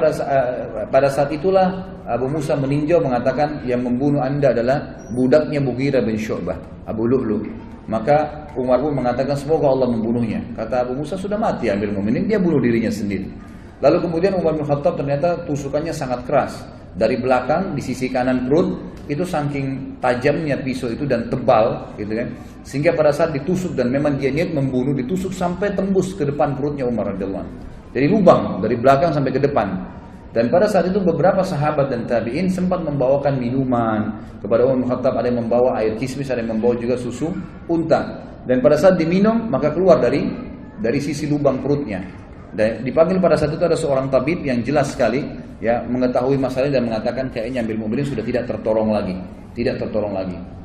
pada saat itulah Abu Musa meninjau mengatakan yang membunuh anda adalah budaknya Mughirah bin Syu'bah, Abu Lu'lu'. Maka Umar pun mengatakan semoga Allah membunuhnya. Kata Abu Musa, sudah mati Amir Mu'minin, dia bunuh dirinya sendiri. Lalu kemudian Umar bin Khattab ternyata tusukannya sangat keras. Dari belakang di sisi kanan perut itu saking tajamnya pisau itu dan tebal gitu kan. Sehingga pada saat ditusuk dan memang dia niat membunuh, ditusuk sampai tembus ke depan perutnya Umar radhiyallahu anhu. Jadi lubang dari belakang sampai ke depan. Dan pada saat itu beberapa sahabat dan tabi'in sempat membawakan minuman kepada Umar bin Khattab. Ada yang membawa air kismis, ada yang membawa juga susu unta. Dan pada saat diminum maka keluar dari sisi lubang perutnya. Dan dipanggil pada saat itu ada seorang tabib yang jelas sekali ya mengetahui masalah dan mengatakan kayaknya Amir Mu'minin sudah tidak tertolong lagi.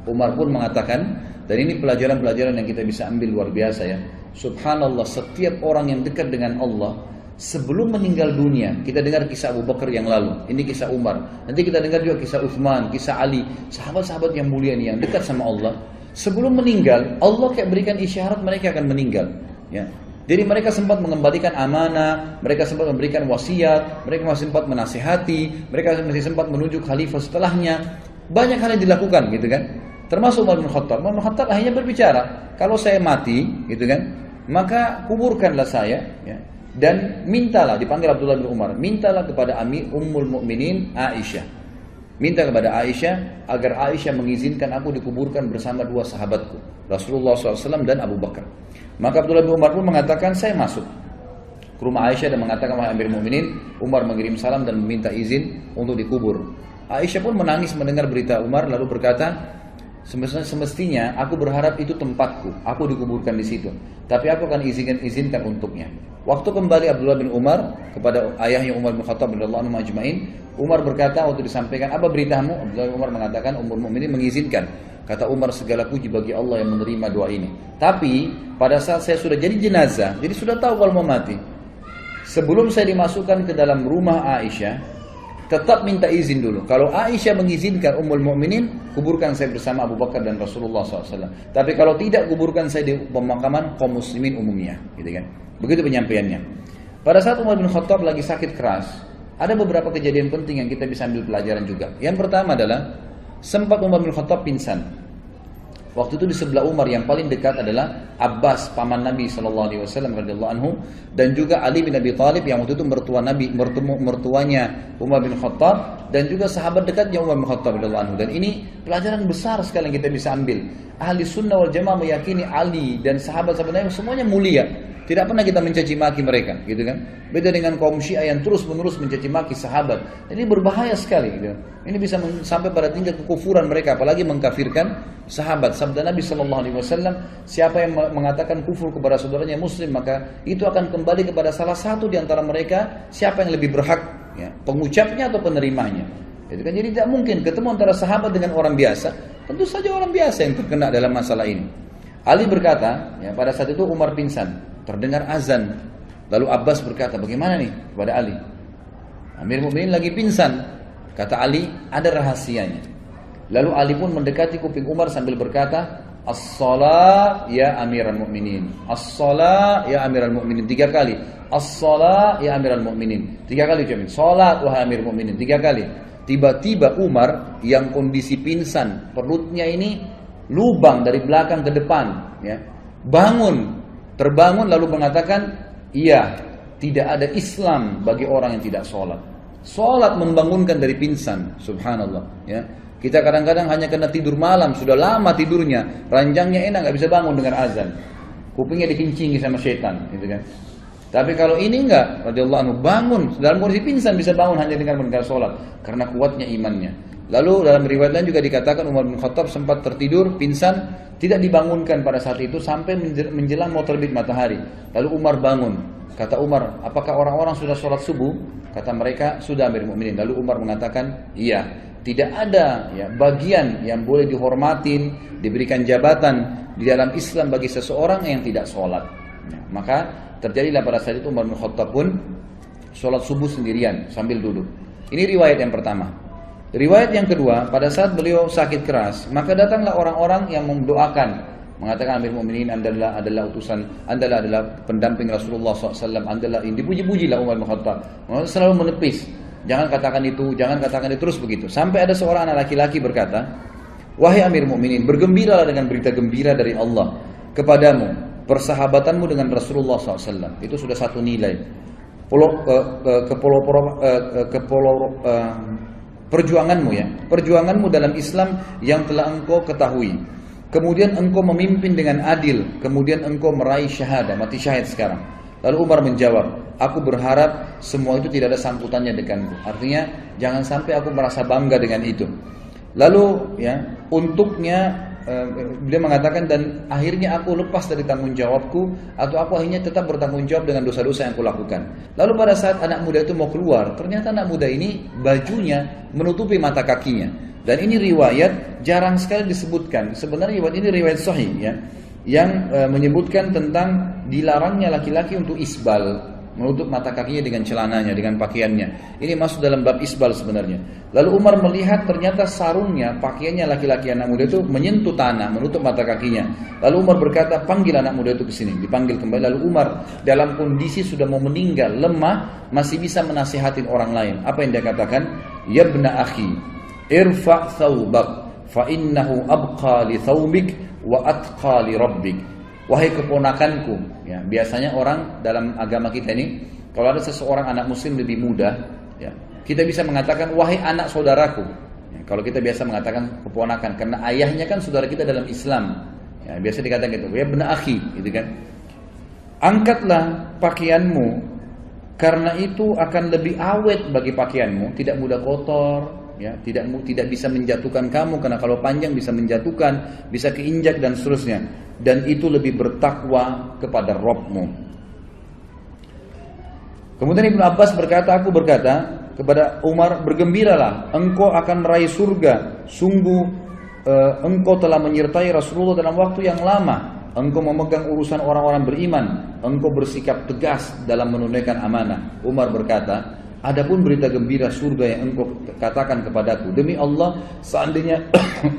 Umar pun mengatakan, dan ini pelajaran-pelajaran yang kita bisa ambil luar biasa ya. Subhanallah, setiap orang yang dekat dengan Allah sebelum meninggal dunia, kita dengar kisah Abu Bakar yang lalu, ini kisah Umar, nanti kita dengar juga kisah Uthman, kisah Ali, sahabat-sahabat yang mulia nih yang dekat sama Allah. Sebelum meninggal, Allah kayak berikan isyarat mereka akan meninggal. Ya. Jadi mereka sempat mengembalikan amanah, mereka sempat memberikan wasiat, mereka masih sempat menasihati, mereka masih sempat menunjuk khalifah setelahnya. Banyak hal yang dilakukan, gitu kan? Termasuk Umar bin Khattab. Umar bin Khattab akhirnya berbicara, kalau saya mati, gitu kan, maka kuburkanlah saya, ya. Dan mintalah, dipanggil Abdullah bin Umar, mintalah kepada Ummul Mukminin Aisyah. Minta kepada Aisyah agar Aisyah mengizinkan aku dikuburkan bersama 2 sahabatku, Rasulullah SAW dan Abu Bakar. Maka Abdullah bin Umar pun mengatakan, saya masuk. ke rumah Aisyah dan mengatakan, wahai Amir Mukminin, Umar mengirim salam dan meminta izin untuk dikubur. Aisyah pun menangis mendengar berita Umar lalu berkata, semestinya aku berharap itu tempatku, aku dikuburkan di situ. Tapi aku akan izinkan untuknya. Waktu kembali Abdullah bin Umar kepada ayahnya Umar bin Khattab radhiyallahu anhu ajma'in, Umar berkata waktu disampaikan, apa beritamu? Abdullah bin Umar mengatakan, Ummul Mukminin mengizinkan. Kata Umar, segala puji bagi Allah yang menerima doa ini. Tapi pada saat saya sudah jadi jenazah, jadi sudah tahu kalau mau mati, sebelum saya dimasukkan ke dalam rumah Aisyah, tetap minta izin dulu. Kalau Aisyah mengizinkan Ummul Mukminin, kuburkan saya bersama Abu Bakar dan Rasulullah SAW. Tapi kalau tidak, kuburkan saya di pemakaman kaum muslimin umumnya, gitu kan? Begitu penyampaiannya. Pada saat Umar bin Khattab lagi sakit keras, ada beberapa kejadian penting yang kita bisa ambil pelajaran juga. Yang pertama adalah sempat Umar bin Khattab pingsan. Waktu itu di sebelah Umar yang paling dekat adalah Abbas, paman Nabi SAW radhiyallahu anhu, dan juga Ali bin Abi Thalib yang waktu itu mertuanya Umar bin Khattab, dan juga sahabat dekatnya Umar bin Khattab radhiyallahu anhu. Dan ini pelajaran besar sekali yang kita bisa ambil. Ahli sunnah wal jamaah meyakini Ali dan sahabat-sahabat Nabi semuanya mulia. Tidak pernah kita mencaci maki mereka, gitu kan? Beda dengan kaum Syiah yang terus-menerus mencaci maki sahabat. Ini berbahaya sekali, gitu. Ini bisa sampai pada tingkat kekufuran mereka, apalagi mengkafirkan sahabat. Sabda Nabi SAW, siapa yang mengatakan kufur kepada saudaranya Muslim, maka itu akan kembali kepada salah satu di antara mereka, siapa yang lebih berhak, ya, pengucapnya atau penerimanya. Gitu kan? Jadi tidak mungkin ketemu antara sahabat dengan orang biasa. Tentu saja orang biasa yang terkena dalam masalah ini. Ali berkata, ya, pada saat itu Umar pingsan. Terdengar azan. Lalu Abbas berkata, bagaimana nih kepada Ali? Amir Mukminin lagi pingsan. Kata Ali, ada rahasianya. Lalu Ali pun mendekati kuping Umar sambil berkata, As-salat ya Amiral Mukminin. As-salat ya Amiral Mukminin. 3 kali. As-salat ya Amiral Mukminin. 3 kali ucapin. Salat wahai Amir Mukminin. 3 kali. Tiba-tiba Umar yang kondisi pingsan, perutnya ini lubang dari belakang ke depan, ya, bangun. Terbangun lalu mengatakan, iya, tidak ada Islam bagi orang yang tidak sholat. Sholat membangunkan dari pingsan, subhanallah. Ya, kita kadang-kadang hanya kena tidur malam, sudah lama tidurnya, ranjangnya enak, nggak bisa bangun dengan azan, kupingnya dikincingi sama setan, gitu kan. Tapi kalau ini enggak, radhiyallahu anhu, bangun dalam kondisi pingsan bisa bangun hanya dengan mendengar sholat, karena kuatnya imannya. Lalu dalam riwayat lain juga dikatakan Umar bin Khattab sempat tertidur, pingsan, tidak dibangunkan pada saat itu sampai menjelang mau terbit matahari. Lalu Umar bangun. Kata Umar, apakah orang-orang sudah sholat subuh? Kata mereka, sudah Amir Mukminin. Lalu Umar mengatakan, iya, tidak ada, ya, bagian yang boleh dihormatin, diberikan jabatan di dalam Islam bagi seseorang yang tidak sholat. Nah, maka terjadilah pada saat itu Umar bin Khattab pun sholat subuh sendirian sambil duduk. Ini riwayat yang pertama. Riwayat yang kedua, pada saat beliau sakit keras, maka datanglah orang-orang yang mendoakan, mengatakan Amir Mukminin adalah utusan, adalah pendamping Rasulullah SAW, adalah ini dipuji-pujilah Umar bin Khattab. Selalu menepis, jangan katakan itu, terus begitu. Sampai ada seorang anak laki-laki berkata, wahai Amir Mukminin, bergembiralah dengan berita gembira dari Allah kepadamu, persahabatanmu dengan Rasulullah SAW. Itu sudah satu nilai. Perjuanganmu, ya, perjuanganmu dalam Islam yang telah engkau ketahui. Kemudian engkau memimpin dengan adil. Kemudian engkau meraih syahadah, mati syahid sekarang. Lalu Umar menjawab, aku berharap semua itu tidak ada sambutannya denganku. Artinya jangan sampai aku merasa bangga dengan itu. Lalu, ya, untuknya beliau mengatakan, dan akhirnya aku lepas dari tanggung jawabku, atau aku akhirnya tetap bertanggung jawab dengan dosa-dosa yang aku lakukan. Lalu pada saat anak muda itu mau keluar, ternyata anak muda ini bajunya menutupi mata kakinya. Dan ini riwayat jarang sekali disebutkan. Sebenarnya riwayat ini riwayat sahih, ya, yang menyebutkan tentang dilarangnya laki-laki untuk isbal, menutup mata kakinya dengan celananya, dengan pakaiannya. Ini masuk dalam bab isbal sebenarnya. Lalu Umar melihat ternyata sarungnya, pakaiannya laki-laki anak muda itu menyentuh tanah, menutup mata kakinya. Lalu Umar berkata, panggil anak muda itu ke sini. Dipanggil kembali. Lalu Umar dalam kondisi sudah mau meninggal, lemah, masih bisa menasihatin orang lain. Apa yang dia katakan? Ya ibna akhi, irfa' thawbak, fa innahu abqa li thawbik wa atqa li rabbik. Wahai keponakanku, ya, biasanya orang dalam agama kita ini, kalau ada seseorang anak muslim lebih muda, ya, kita bisa mengatakan wahai anak saudaraku. Ya, kalau kita biasa mengatakan keponakan, karena ayahnya kan saudara kita dalam Islam. Ya, biasa dikatakan gitu, ya benar akhi, gitu kan. Angkatlah pakaianmu Karena itu akan lebih awet bagi pakaianmu, tidak mudah kotor, ya, tidak bisa menjatuhkan kamu, karena kalau panjang bisa menjatuhkan, bisa keinjak dan seterusnya. Dan itu lebih bertakwa kepada Rabbmu. Kemudian Ibnu Abbas berkata, aku berkata kepada Umar, bergembiralah, engkau akan meraih surga. Sungguh engkau telah menyertai Rasulullah dalam waktu yang lama. Engkau memegang urusan orang-orang beriman. Engkau bersikap tegas dalam menunaikan amanah. Umar berkata, adapun berita gembira surga yang engkau katakan kepadaku, demi Allah, seandainya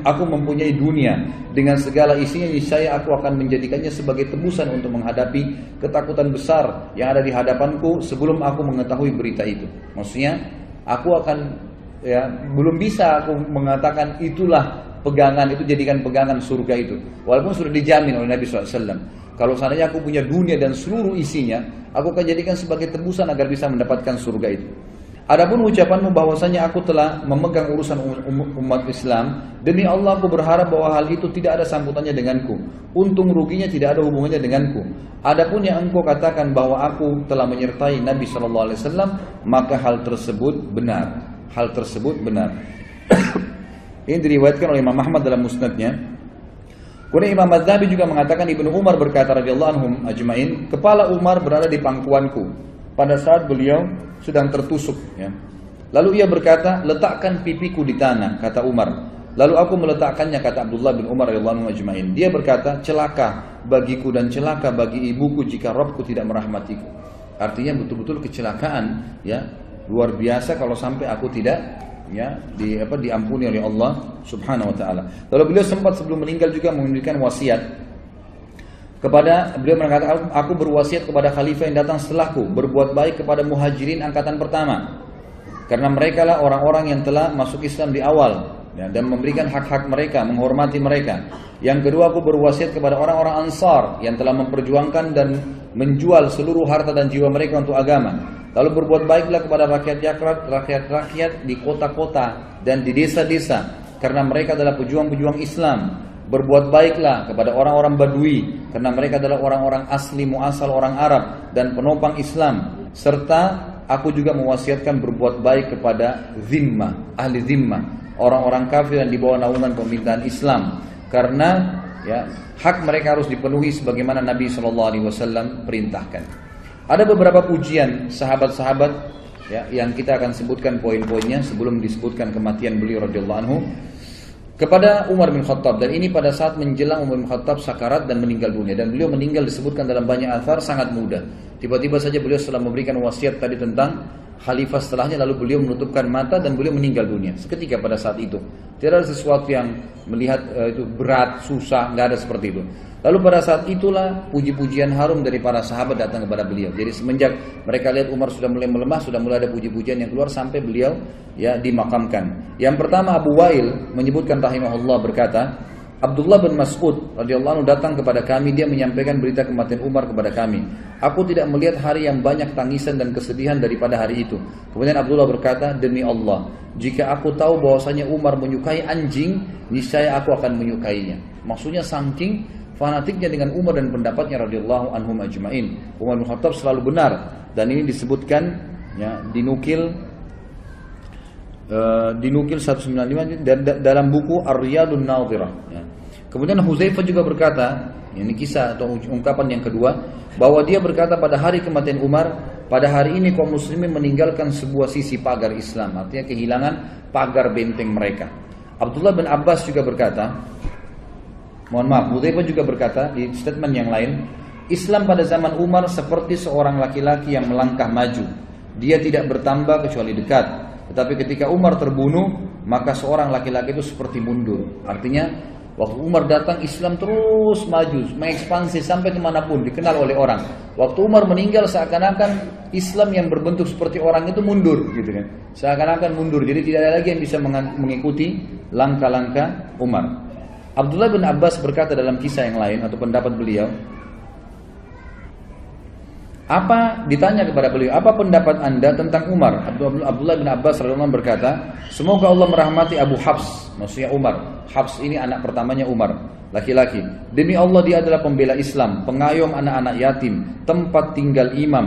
aku mempunyai dunia dengan segala isinya, niscaya aku akan menjadikannya sebagai tebusan untuk menghadapi ketakutan besar yang ada di hadapanku sebelum aku mengetahui berita itu. Maksudnya, aku akan, ya, belum bisa aku mengatakan itulah pegangan, itu jadikan pegangan surga itu, walaupun sudah dijamin oleh Nabi SAW. Kalau seandainya aku punya dunia dan seluruh isinya, aku akan jadikan sebagai tebusan agar bisa mendapatkan surga itu. Adapun ucapanmu bahwasanya aku telah memegang urusan umat Islam, demi Allah aku berharap bahwa hal itu tidak ada sambutannya denganku. Untung ruginya tidak ada hubungannya denganku. Adapun yang engkau katakan bahwa aku telah menyertai Nabi SAW, maka hal tersebut benar. Hal tersebut benar. Ini diriwayatkan oleh Imam Ahmad dalam musnadnya. Kemudian Imam Az-Zahabi juga mengatakan, Ibnu Umar berkata radhiyallahu anhum ajma'in, kepala Umar berada di pangkuanku pada saat beliau sedang tertusuk, ya. Lalu ia berkata, letakkan pipiku di tanah, kata Umar. Lalu aku meletakkannya, kata Abdullah bin Umar radhiyallahu anhu ajma'in. Dia berkata, celaka bagiku dan celaka bagi ibuku jika Rabbku tidak merahmatiku. Artinya betul-betul kecelakaan, ya, luar biasa kalau sampai aku tidak, ya, diampuni oleh Allah Subhanahu wa taala. Lalu beliau sempat sebelum meninggal juga memberikan wasiat kepada, beliau mengatakan, aku berwasiat kepada khalifah yang datang setelahku, berbuat baik kepada muhajirin angkatan pertama, karena mereka lah orang-orang yang telah masuk Islam di awal, ya, dan memberikan hak-hak mereka, menghormati mereka. Yang kedua, aku berwasiat kepada orang-orang Ansar yang telah memperjuangkan dan menjual seluruh harta dan jiwa mereka untuk agama. Lalu berbuat baiklah kepada rakyat-rakyat di kota-kota dan di desa-desa, karena mereka adalah pejuang-pejuang Islam. Berbuat baiklah kepada orang-orang Badui, karena mereka adalah orang-orang asli muasal orang Arab dan penopang Islam. Serta aku juga mewasiatkan berbuat baik kepada zimmah, ahli zimmah, orang-orang kafir yang di bawah naungan pemerintahan Islam, karena, ya, hak mereka harus dipenuhi sebagaimana Nabi SAW perintahkan. Ada beberapa pujian sahabat-sahabat, ya, yang kita akan sebutkan poin-poinnya sebelum disebutkan kematian beliau radhiyallahu anhu kepada Umar bin Khattab, dan ini pada saat menjelang Umar bin Khattab sakarat dan meninggal dunia, dan beliau meninggal disebutkan dalam banyak athar sangat muda. Tiba-tiba saja beliau setelah memberikan wasiat tadi tentang khalifah setelahnya, lalu beliau menutupkan mata dan beliau meninggal dunia seketika pada saat itu. Tidak ada sesuatu yang melihat itu berat, susah, nggak ada seperti itu. Lalu pada saat itulah puji-pujian harum dari para sahabat datang kepada beliau. Jadi semenjak mereka lihat Umar sudah mulai melemah, sudah mulai ada puji-pujian yang keluar sampai beliau, ya, dimakamkan. Yang pertama, Abu Wail menyebutkan rahimahullah berkata, Abdullah bin Mas'ud radhiyallahu anhu datang kepada kami, dia menyampaikan berita kematian Umar kepada kami. Aku tidak melihat hari yang banyak tangisan dan kesedihan daripada hari itu. Kemudian Abdullah berkata, demi Allah, jika aku tahu bahwasanya Umar menyukai anjing, niscaya aku akan menyukainya. Maksudnya saking fanatiknya dengan Umar dan pendapatnya radhiyallahu anhum ajma'in. Umar bin Khattab selalu benar, dan ini disebutkan, ya, dinukil 195 dalam buku Ar-Riyadun Nadhirah, ya. Kemudian Huzaifah juga berkata, ini kisah atau ungkapan yang kedua, bahwa dia berkata pada hari kematian Umar, pada hari ini kaum muslimin meninggalkan sebuah sisi pagar Islam, artinya kehilangan pagar benteng mereka. Abdullah bin Abbas juga berkata, Hudzaifah juga berkata di statement yang lain, Islam pada zaman Umar seperti seorang laki-laki yang melangkah maju. Dia tidak bertambah kecuali dekat. Tetapi ketika Umar terbunuh, maka seorang laki-laki itu seperti mundur. Artinya waktu Umar datang, Islam terus maju, mengekspansi sampai kemanapun, dikenal oleh orang. Waktu Umar meninggal, seakan-akan Islam yang berbentuk seperti orang itu mundur, gitu kan? Seakan-akan mundur. Jadi tidak ada lagi yang bisa mengikuti langkah-langkah Umar. Abdullah bin Abbas berkata dalam kisah yang lain atau pendapat beliau, ditanya kepada beliau, apa pendapat anda tentang Umar? Abdullah bin Abbas radhiyallahu anhu berkata, semoga Allah merahmati Abu Hafs, maksudnya Umar. Hafs ini anak pertamanya Umar, laki-laki. Demi Allah, dia adalah pembela Islam, pengayom anak-anak yatim, tempat tinggal iman,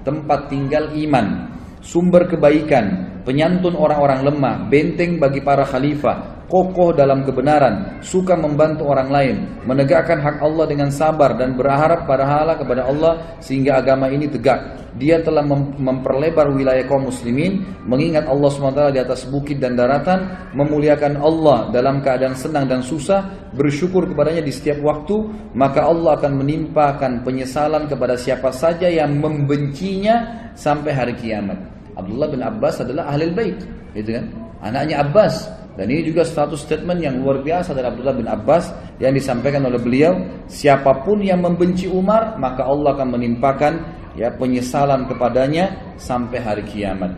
tempat tinggal iman, sumber kebaikan, penyantun orang-orang lemah, benteng bagi para khalifah, kokoh dalam kebenaran, suka membantu orang lain, menegakkan hak Allah dengan sabar dan berharap pahala kepada Allah sehingga agama ini tegak. Dia telah memperlebar wilayah kaum muslimin, mengingat Allah SWT di atas bukit dan daratan, memuliakan Allah dalam keadaan senang dan susah, bersyukur kepadanya di setiap waktu, maka Allah akan menimpakan penyesalan kepada siapa saja yang membencinya sampai hari kiamat. Abdullah bin Abbas adalah ahlul bait, gitu kan? Anaknya Abbas. Dan ini juga status statement yang luar biasa dari Abdullah bin Abbas yang disampaikan oleh beliau, siapapun yang membenci Umar, maka Allah akan menimpakan penyesalan kepadanya sampai hari kiamat.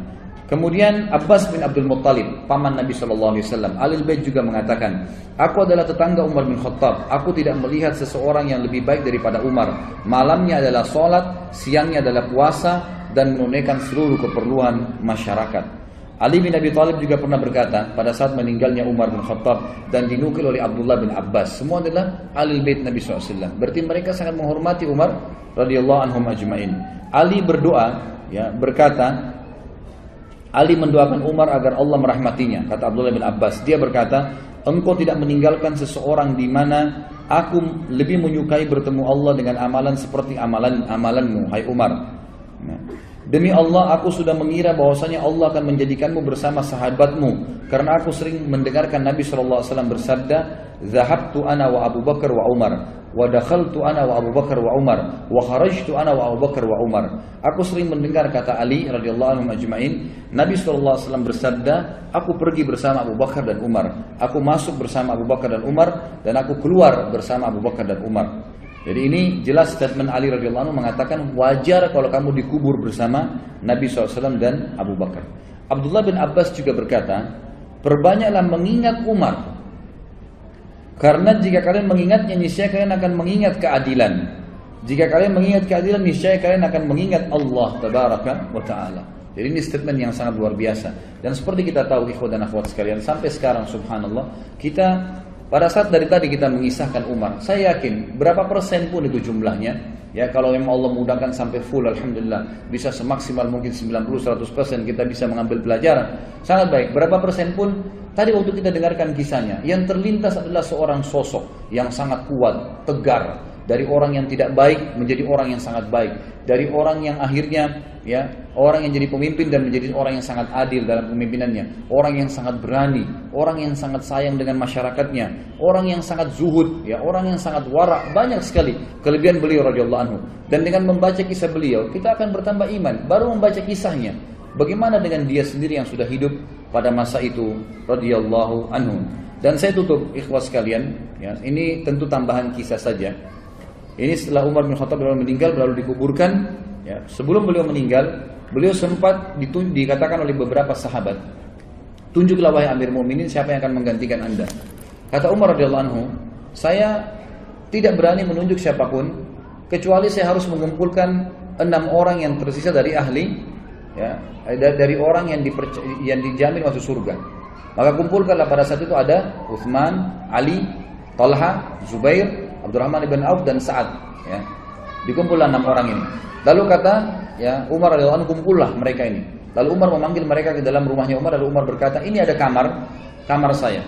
Kemudian Abbas bin Abdul Muttalib, paman Nabi SAW, Ahlul Bait juga mengatakan, aku adalah tetangga Umar bin Khattab, aku tidak melihat seseorang yang lebih baik daripada Umar. Malamnya adalah sholat, siangnya adalah puasa, dan menunaikan seluruh keperluan masyarakat. Ali bin Abi Thalib juga pernah berkata pada saat meninggalnya Umar bin Khattab, dan dinukil oleh Abdullah bin Abbas, semua adalah Ahlul Bait Nabi SAW. Berarti mereka sangat menghormati Umar radhiyallahu anhum ajma'in. Ali berdoa, berkata, Ali mendoakan Umar agar Allah merahmatinya. Kata Abdullah bin Abbas, dia berkata, engkau tidak meninggalkan seseorang di mana aku lebih menyukai bertemu Allah dengan amalan seperti amalanmu, hai Umar. Demi Allah, aku sudah mengira bahwasanya Allah akan menjadikanmu bersama sahabatmu, karena aku sering mendengarkan Nabi SAW bersabda, "Zahabtu ana wa Abu Bakar wa Umar, wa dakhaltu ana wa Abu Bakar wa Umar, wa kharajtu ana wa Abu Bakar wa Umar." Aku sering mendengar, kata Ali radhiyallahu anhu ajma'in, Nabi SAW bersabda, aku pergi bersama Abu Bakar dan Umar, aku masuk bersama Abu Bakar dan Umar, dan aku keluar bersama Abu Bakar dan Umar. Jadi ini jelas statement Ali radhiyallahu anhu mengatakan wajar kalau kamu dikubur bersama Nabi SAW dan Abu Bakar. Abdullah bin Abbas juga berkata, perbanyaklah mengingat Umar, karena jika kalian mengingatnya, niscaya kalian akan mengingat keadilan. Jika kalian mengingat keadilan, niscaya kalian akan mengingat Allah tabaraka wa ta'ala. Jadi ini statement yang sangat luar biasa. Dan seperti kita tahu ikhwan dan akhwat sekalian, sampai sekarang subhanallah, kita pada saat dari tadi kita mengisahkan Umar, saya yakin berapa persen pun itu jumlahnya, ya kalau memang Allah mudahkan sampai full, alhamdulillah, bisa semaksimal mungkin 90-100% kita bisa mengambil pelajaran, sangat baik. Berapa persen pun tadi waktu kita dengarkan kisahnya, yang terlintas adalah seorang sosok yang sangat kuat, tegar, dari orang yang tidak baik menjadi orang yang sangat baik, dari orang yang akhirnya orang yang jadi pemimpin dan menjadi orang yang sangat adil dalam pemimpinannya, orang yang sangat berani, orang yang sangat sayang dengan masyarakatnya, orang yang sangat zuhud, orang yang sangat wara', banyak sekali kelebihan beliau radhiyallahu anhu. Dan dengan membaca kisah beliau, kita akan bertambah iman. Baru membaca kisahnya, bagaimana dengan dia sendiri yang sudah hidup pada masa itu radhiyallahu anhu. Dan saya tutup ikhwas sekalian, ini tentu tambahan kisah saja. Ini setelah Umar bin Khattab meninggal lalu dikuburkan. Sebelum beliau meninggal, beliau sempat dikatakan oleh beberapa sahabat, tunjuklah wahai Amir Mu'minin siapa yang akan menggantikan anda. Kata Umar radhiyallahu anhu, saya tidak berani menunjuk siapapun kecuali saya harus mengumpulkan 6 orang yang tersisa dari ahli, dari orang yang dijamin masuk surga. Maka kumpulkanlah pada saat itu ada Utsman, Ali, Talha, Zubair, Abdurrahman ibn Auf dan Sa'ad. Dikumpullah 6 orang ini. Lalu kata Umar radhiyallahu anhu, kumpullah mereka ini. Lalu Umar memanggil mereka ke dalam rumahnya Umar. Lalu Umar berkata, ini ada kamar saya.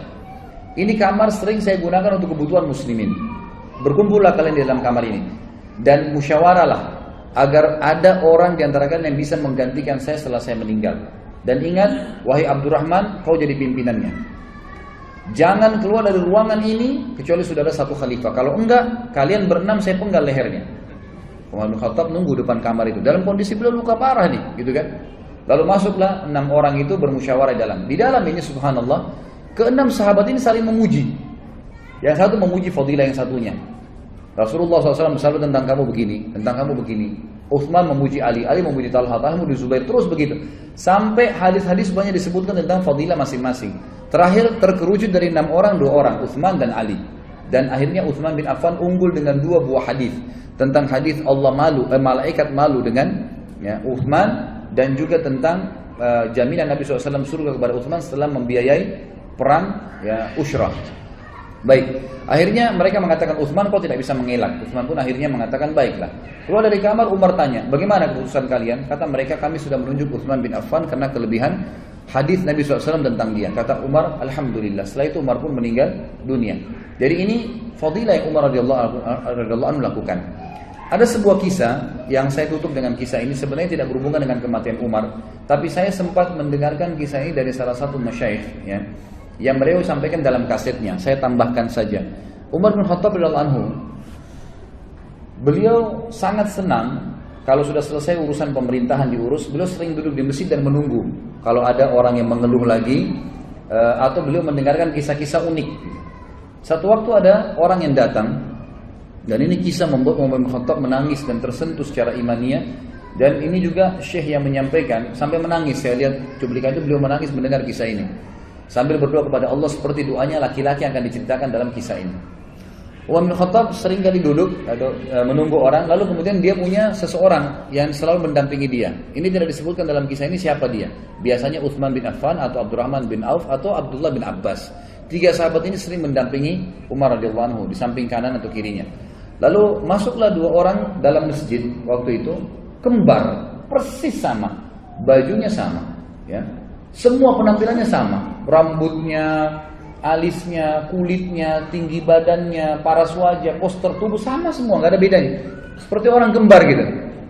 Ini kamar sering saya gunakan untuk kebutuhan muslimin. Berkumpullah kalian di dalam kamar ini dan musyawarahlah agar ada orang di antara kalian yang bisa menggantikan saya setelah saya meninggal. Dan ingat, wahai Abdurrahman, kau jadi pimpinannya. Jangan keluar dari ruangan ini kecuali sudah ada satu khalifah. Kalau enggak, kalian berenam saya penggal lehernya. Umar bin Khattab nunggu depan kamar itu dalam kondisi beliau luka parah nih, gitu kan? Lalu masuklah 6 orang itu bermusyawarah di dalam ini subhanallah, ke-6 sahabat ini saling memuji. Yang satu memuji fadilah yang satunya. Rasulullah SAW bersabda tentang kamu begini, tentang kamu begini. Utsman memuji Ali, Ali memuji Talha, Talha memuji Zubair, terus begitu. Sampai hadis-hadis banyak disebutkan tentang fadilah masing-masing. Terakhir terkerucut dari 6 orang, 2 orang, Utsman dan Ali. Dan akhirnya Utsman bin Affan unggul dengan 2 buah hadis. Tentang hadis Allah malaikat malu dengan Utsman, dan juga tentang jaminan Nabi SAW surga kepada Utsman setelah membiayai perang Ushrah. Baik, akhirnya mereka mengatakan Utsman kok tidak bisa mengelak. Utsman pun akhirnya mengatakan baiklah. Keluar dari kamar, Umar tanya, bagaimana keputusan kalian? Kata mereka, kami sudah menunjuk Utsman bin Affan karena kelebihan hadis Nabi SAW tentang dia. Kata Umar, alhamdulillah. Setelah itu Umar pun meninggal dunia. Jadi ini fadilah yang Umar radhiyallahu anhu lakukan. Ada sebuah kisah yang saya tutup dengan kisah ini, sebenarnya tidak berhubungan dengan kematian Umar, tapi saya sempat mendengarkan kisah ini dari salah satu masyayikh, ya, yang beliau sampaikan dalam kasetnya. Saya tambahkan saja. Umar bin Khattab radhiyallahu anhu, beliau sangat senang kalau sudah selesai urusan pemerintahan diurus, beliau sering duduk di masjid dan menunggu kalau ada orang yang mengeluh lagi, atau beliau mendengarkan kisah-kisah unik. Satu waktu ada orang yang datang, dan ini kisah membuat Umar bin Khattab menangis dan tersentuh secara imaniyah. Dan ini juga syekh yang menyampaikan sampai menangis. Saya lihat cuplikan itu, beliau menangis mendengar kisah ini, sambil berdoa kepada Allah seperti doanya laki-laki yang akan diceritakan dalam kisah ini. Umar bin Khattab sering kali duduk atau menunggu orang, lalu kemudian dia punya seseorang yang selalu mendampingi dia. Ini tidak disebutkan dalam kisah ini siapa dia. Biasanya Utsman bin Affan atau Abdurrahman bin Auf atau Abdullah bin Abbas. Tiga sahabat ini sering mendampingi Umar radhiyallahu anhu di samping kanan atau kirinya. Lalu masuklah dua orang dalam masjid waktu itu, kembar, persis sama, bajunya sama, ya. Semua penampilannya sama, rambutnya, alisnya, kulitnya, tinggi badannya, paras wajah, poster tubuh sama semua, nggak ada bedanya. Seperti orang kembar gitu.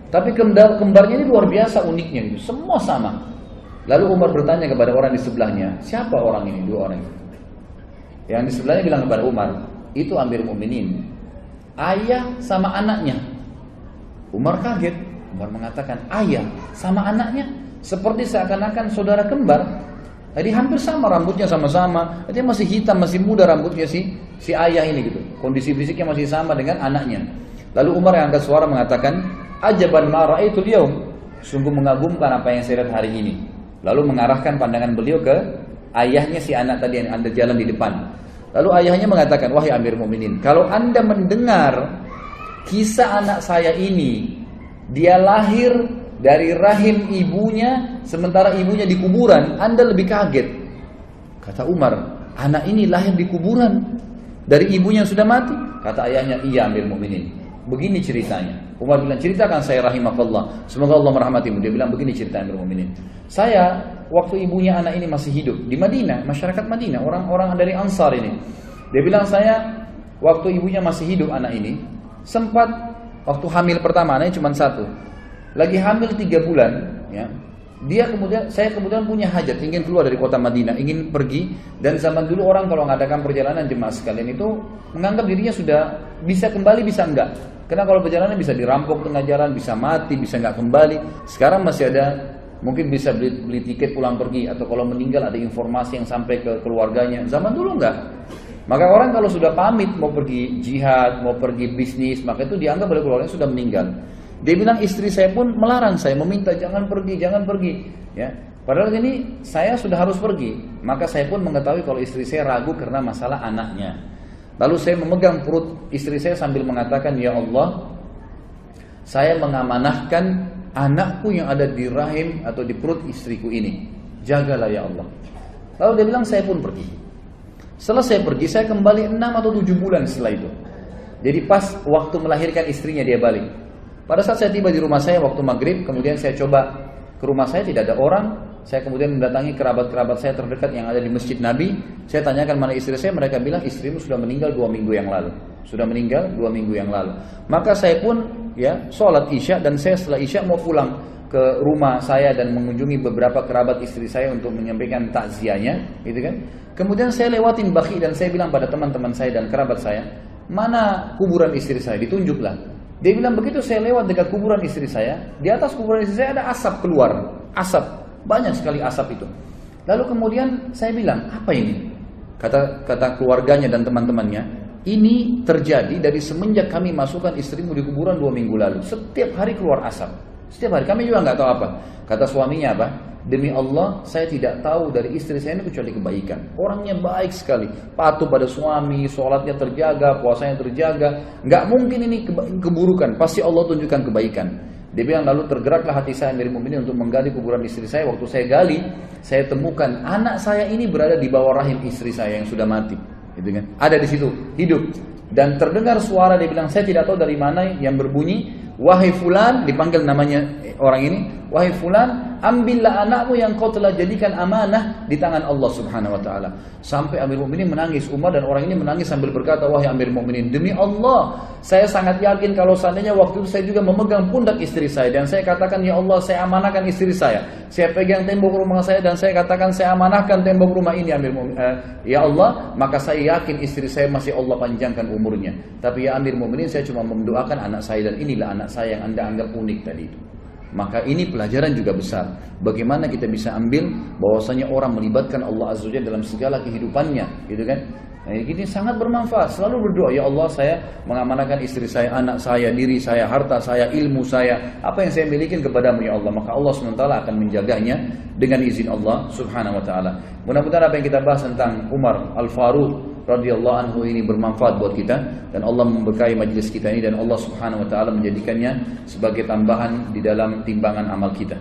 Tapi kembarnya ini luar biasa uniknya gitu. Semua sama. Lalu Umar bertanya kepada orang di sebelahnya, siapa orang ini, dua orang itu? Yang di sebelahnya bilang kepada Umar, itu Amir Mukminin, ayah sama anaknya. Umar kaget. Umar mengatakan, ayah sama anaknya, seperti seakan-akan saudara kembar. Jadi hampir sama, rambutnya sama-sama. Dia masih hitam, masih muda rambutnya si ayah ini gitu. Kondisi fisiknya masih sama dengan anaknya. Lalu Umar yang angkat suara mengatakan, ajaban ma ra'aitul yaum, sungguh mengagumkan apa yang saya lihat hari ini. Lalu mengarahkan pandangan beliau ke ayahnya si anak tadi yang Anda jalan di depan. Lalu ayahnya mengatakan, wahai Amir Mukminin, kalau Anda mendengar kisah anak saya ini, dia lahir dari rahim ibunya, sementara ibunya di kuburan, Anda lebih kaget. Kata Umar, anak ini lahir di kuburan dari ibunya yang sudah mati. Kata ayahnya, iya Amir Mukminin, begini ceritanya. Umar bilang, ceritakan saya rahimakallah, semoga Allah merahmatimu. Dia bilang, begini cerita Amir Mukminin, saya waktu ibunya anak ini masih hidup di Madinah, masyarakat Madinah, orang-orang dari Ansar ini. Dia bilang, saya waktu ibunya masih hidup anak ini, sempat waktu hamil pertama, anaknya cuma satu, lagi hamil 3 bulan, ya. Saya kemudian punya hajat, ingin keluar dari kota Madinah, ingin pergi. Dan zaman dulu orang kalau mengadakan perjalanan jemaah sekalian itu menganggap dirinya sudah bisa kembali, bisa enggak. Karena kalau perjalanan bisa dirampok tengah jalan, bisa mati, bisa enggak kembali. Sekarang masih ada, mungkin bisa beli tiket pulang pergi, atau kalau meninggal ada informasi yang sampai ke keluarganya. Zaman dulu enggak. Maka orang kalau sudah pamit mau pergi jihad, mau pergi bisnis, maka itu dianggap oleh keluarganya sudah meninggal. Dia bilang, istri saya pun melarang saya, meminta jangan pergi, ya. Padahal ini saya sudah harus pergi. Maka saya pun mengetahui kalau istri saya ragu karena masalah anaknya. Lalu saya memegang perut istri saya sambil mengatakan, ya Allah, saya mengamanahkan anakku yang ada di rahim atau di perut istriku ini, jagalah ya Allah. Lalu dia bilang, saya pun pergi. Setelah saya pergi, saya kembali 6 atau 7 bulan setelah itu. Jadi pas waktu melahirkan istrinya dia balik. Pada saat saya tiba di rumah saya waktu maghrib, kemudian saya coba ke rumah saya, tidak ada orang. Saya kemudian mendatangi kerabat-kerabat saya terdekat yang ada di Masjid Nabi. Saya tanyakan mana istri saya, mereka bilang istrimu sudah meninggal 2 minggu yang lalu. Sudah meninggal 2 minggu yang lalu. Maka saya pun sholat Isya, dan saya setelah Isya mau pulang ke rumah saya dan mengunjungi beberapa kerabat istri saya untuk menyampaikan takziahnya, gitu kan. Kemudian saya lewatin Baqi dan saya bilang pada teman-teman saya dan kerabat saya, mana kuburan istri saya? Ditunjuklah. Dia bilang, begitu saya lewat dekat kuburan istri saya, di atas kuburan istri saya ada asap keluar, asap, banyak sekali asap itu. Lalu kemudian saya bilang, apa ini? Kata keluarganya dan teman-temannya, ini terjadi dari semenjak kami masukkan istrimu di kuburan 2 minggu lalu. Setiap hari keluar asap, setiap hari. Kami juga nggak tahu apa. Kata suaminya apa? Demi Allah, saya tidak tahu dari istri saya ini kecuali kebaikan. Orangnya baik sekali, patuh pada suami, sholatnya terjaga, puasanya terjaga. Nggak mungkin ini keburukan, pasti Allah tunjukkan kebaikan. Dia bilang, lalu tergeraklah hati saya Amir Mukminin untuk menggali kuburan istri saya. Waktu saya gali, saya temukan anak saya ini berada di bawah rahim istri saya yang sudah mati. gitu kan? Ada di situ, hidup. Dan terdengar suara, dia bilang, saya tidak tahu dari mana yang berbunyi, wahai fulan, dipanggil namanya orang ini, wahai fulan, ambillah anakmu yang kau telah jadikan amanah di tangan Allah Subhanahu wa taala. Sampai Amir Mukminin menangis, Umar dan orang ini menangis sambil berkata, wahai Amir Mukminin, demi Allah, saya sangat yakin kalau seandainya waktu itu saya juga memegang pundak istri saya dan saya katakan, ya Allah, saya amanahkan istri saya. Saya pegang tembok rumah saya dan saya katakan, saya amanahkan tembok rumah ini, ya Allah, maka saya yakin istri saya masih Allah panjangkan umurnya. Tapi ya Amir Mukminin, saya cuma mendoakan anak saya dan inilah anak saya yang Anda anggap unik tadi itu. Maka ini pelajaran juga besar. Bagaimana kita bisa ambil bahwasanya orang melibatkan Allah Azza wa Jalla dalam segala kehidupannya, gitu kan? Nah, ini sangat bermanfaat. Selalu berdoa, ya Allah, saya mengamanahkan istri saya, anak saya, diri saya, harta saya, ilmu saya, apa yang saya miliki kepadamu ya Allah. Maka Allah SWT akan menjaganya dengan izin Allah Subhanahu wa taala. Mudah-mudahan apa yang kita bahas tentang Umar Al-Faruq radhiyallahu anhu ini bermanfaat buat kita, dan Allah memberkahi majlis kita ini, dan Allah Subhanahu wa taala menjadikannya sebagai tambahan di dalam timbangan amal kita.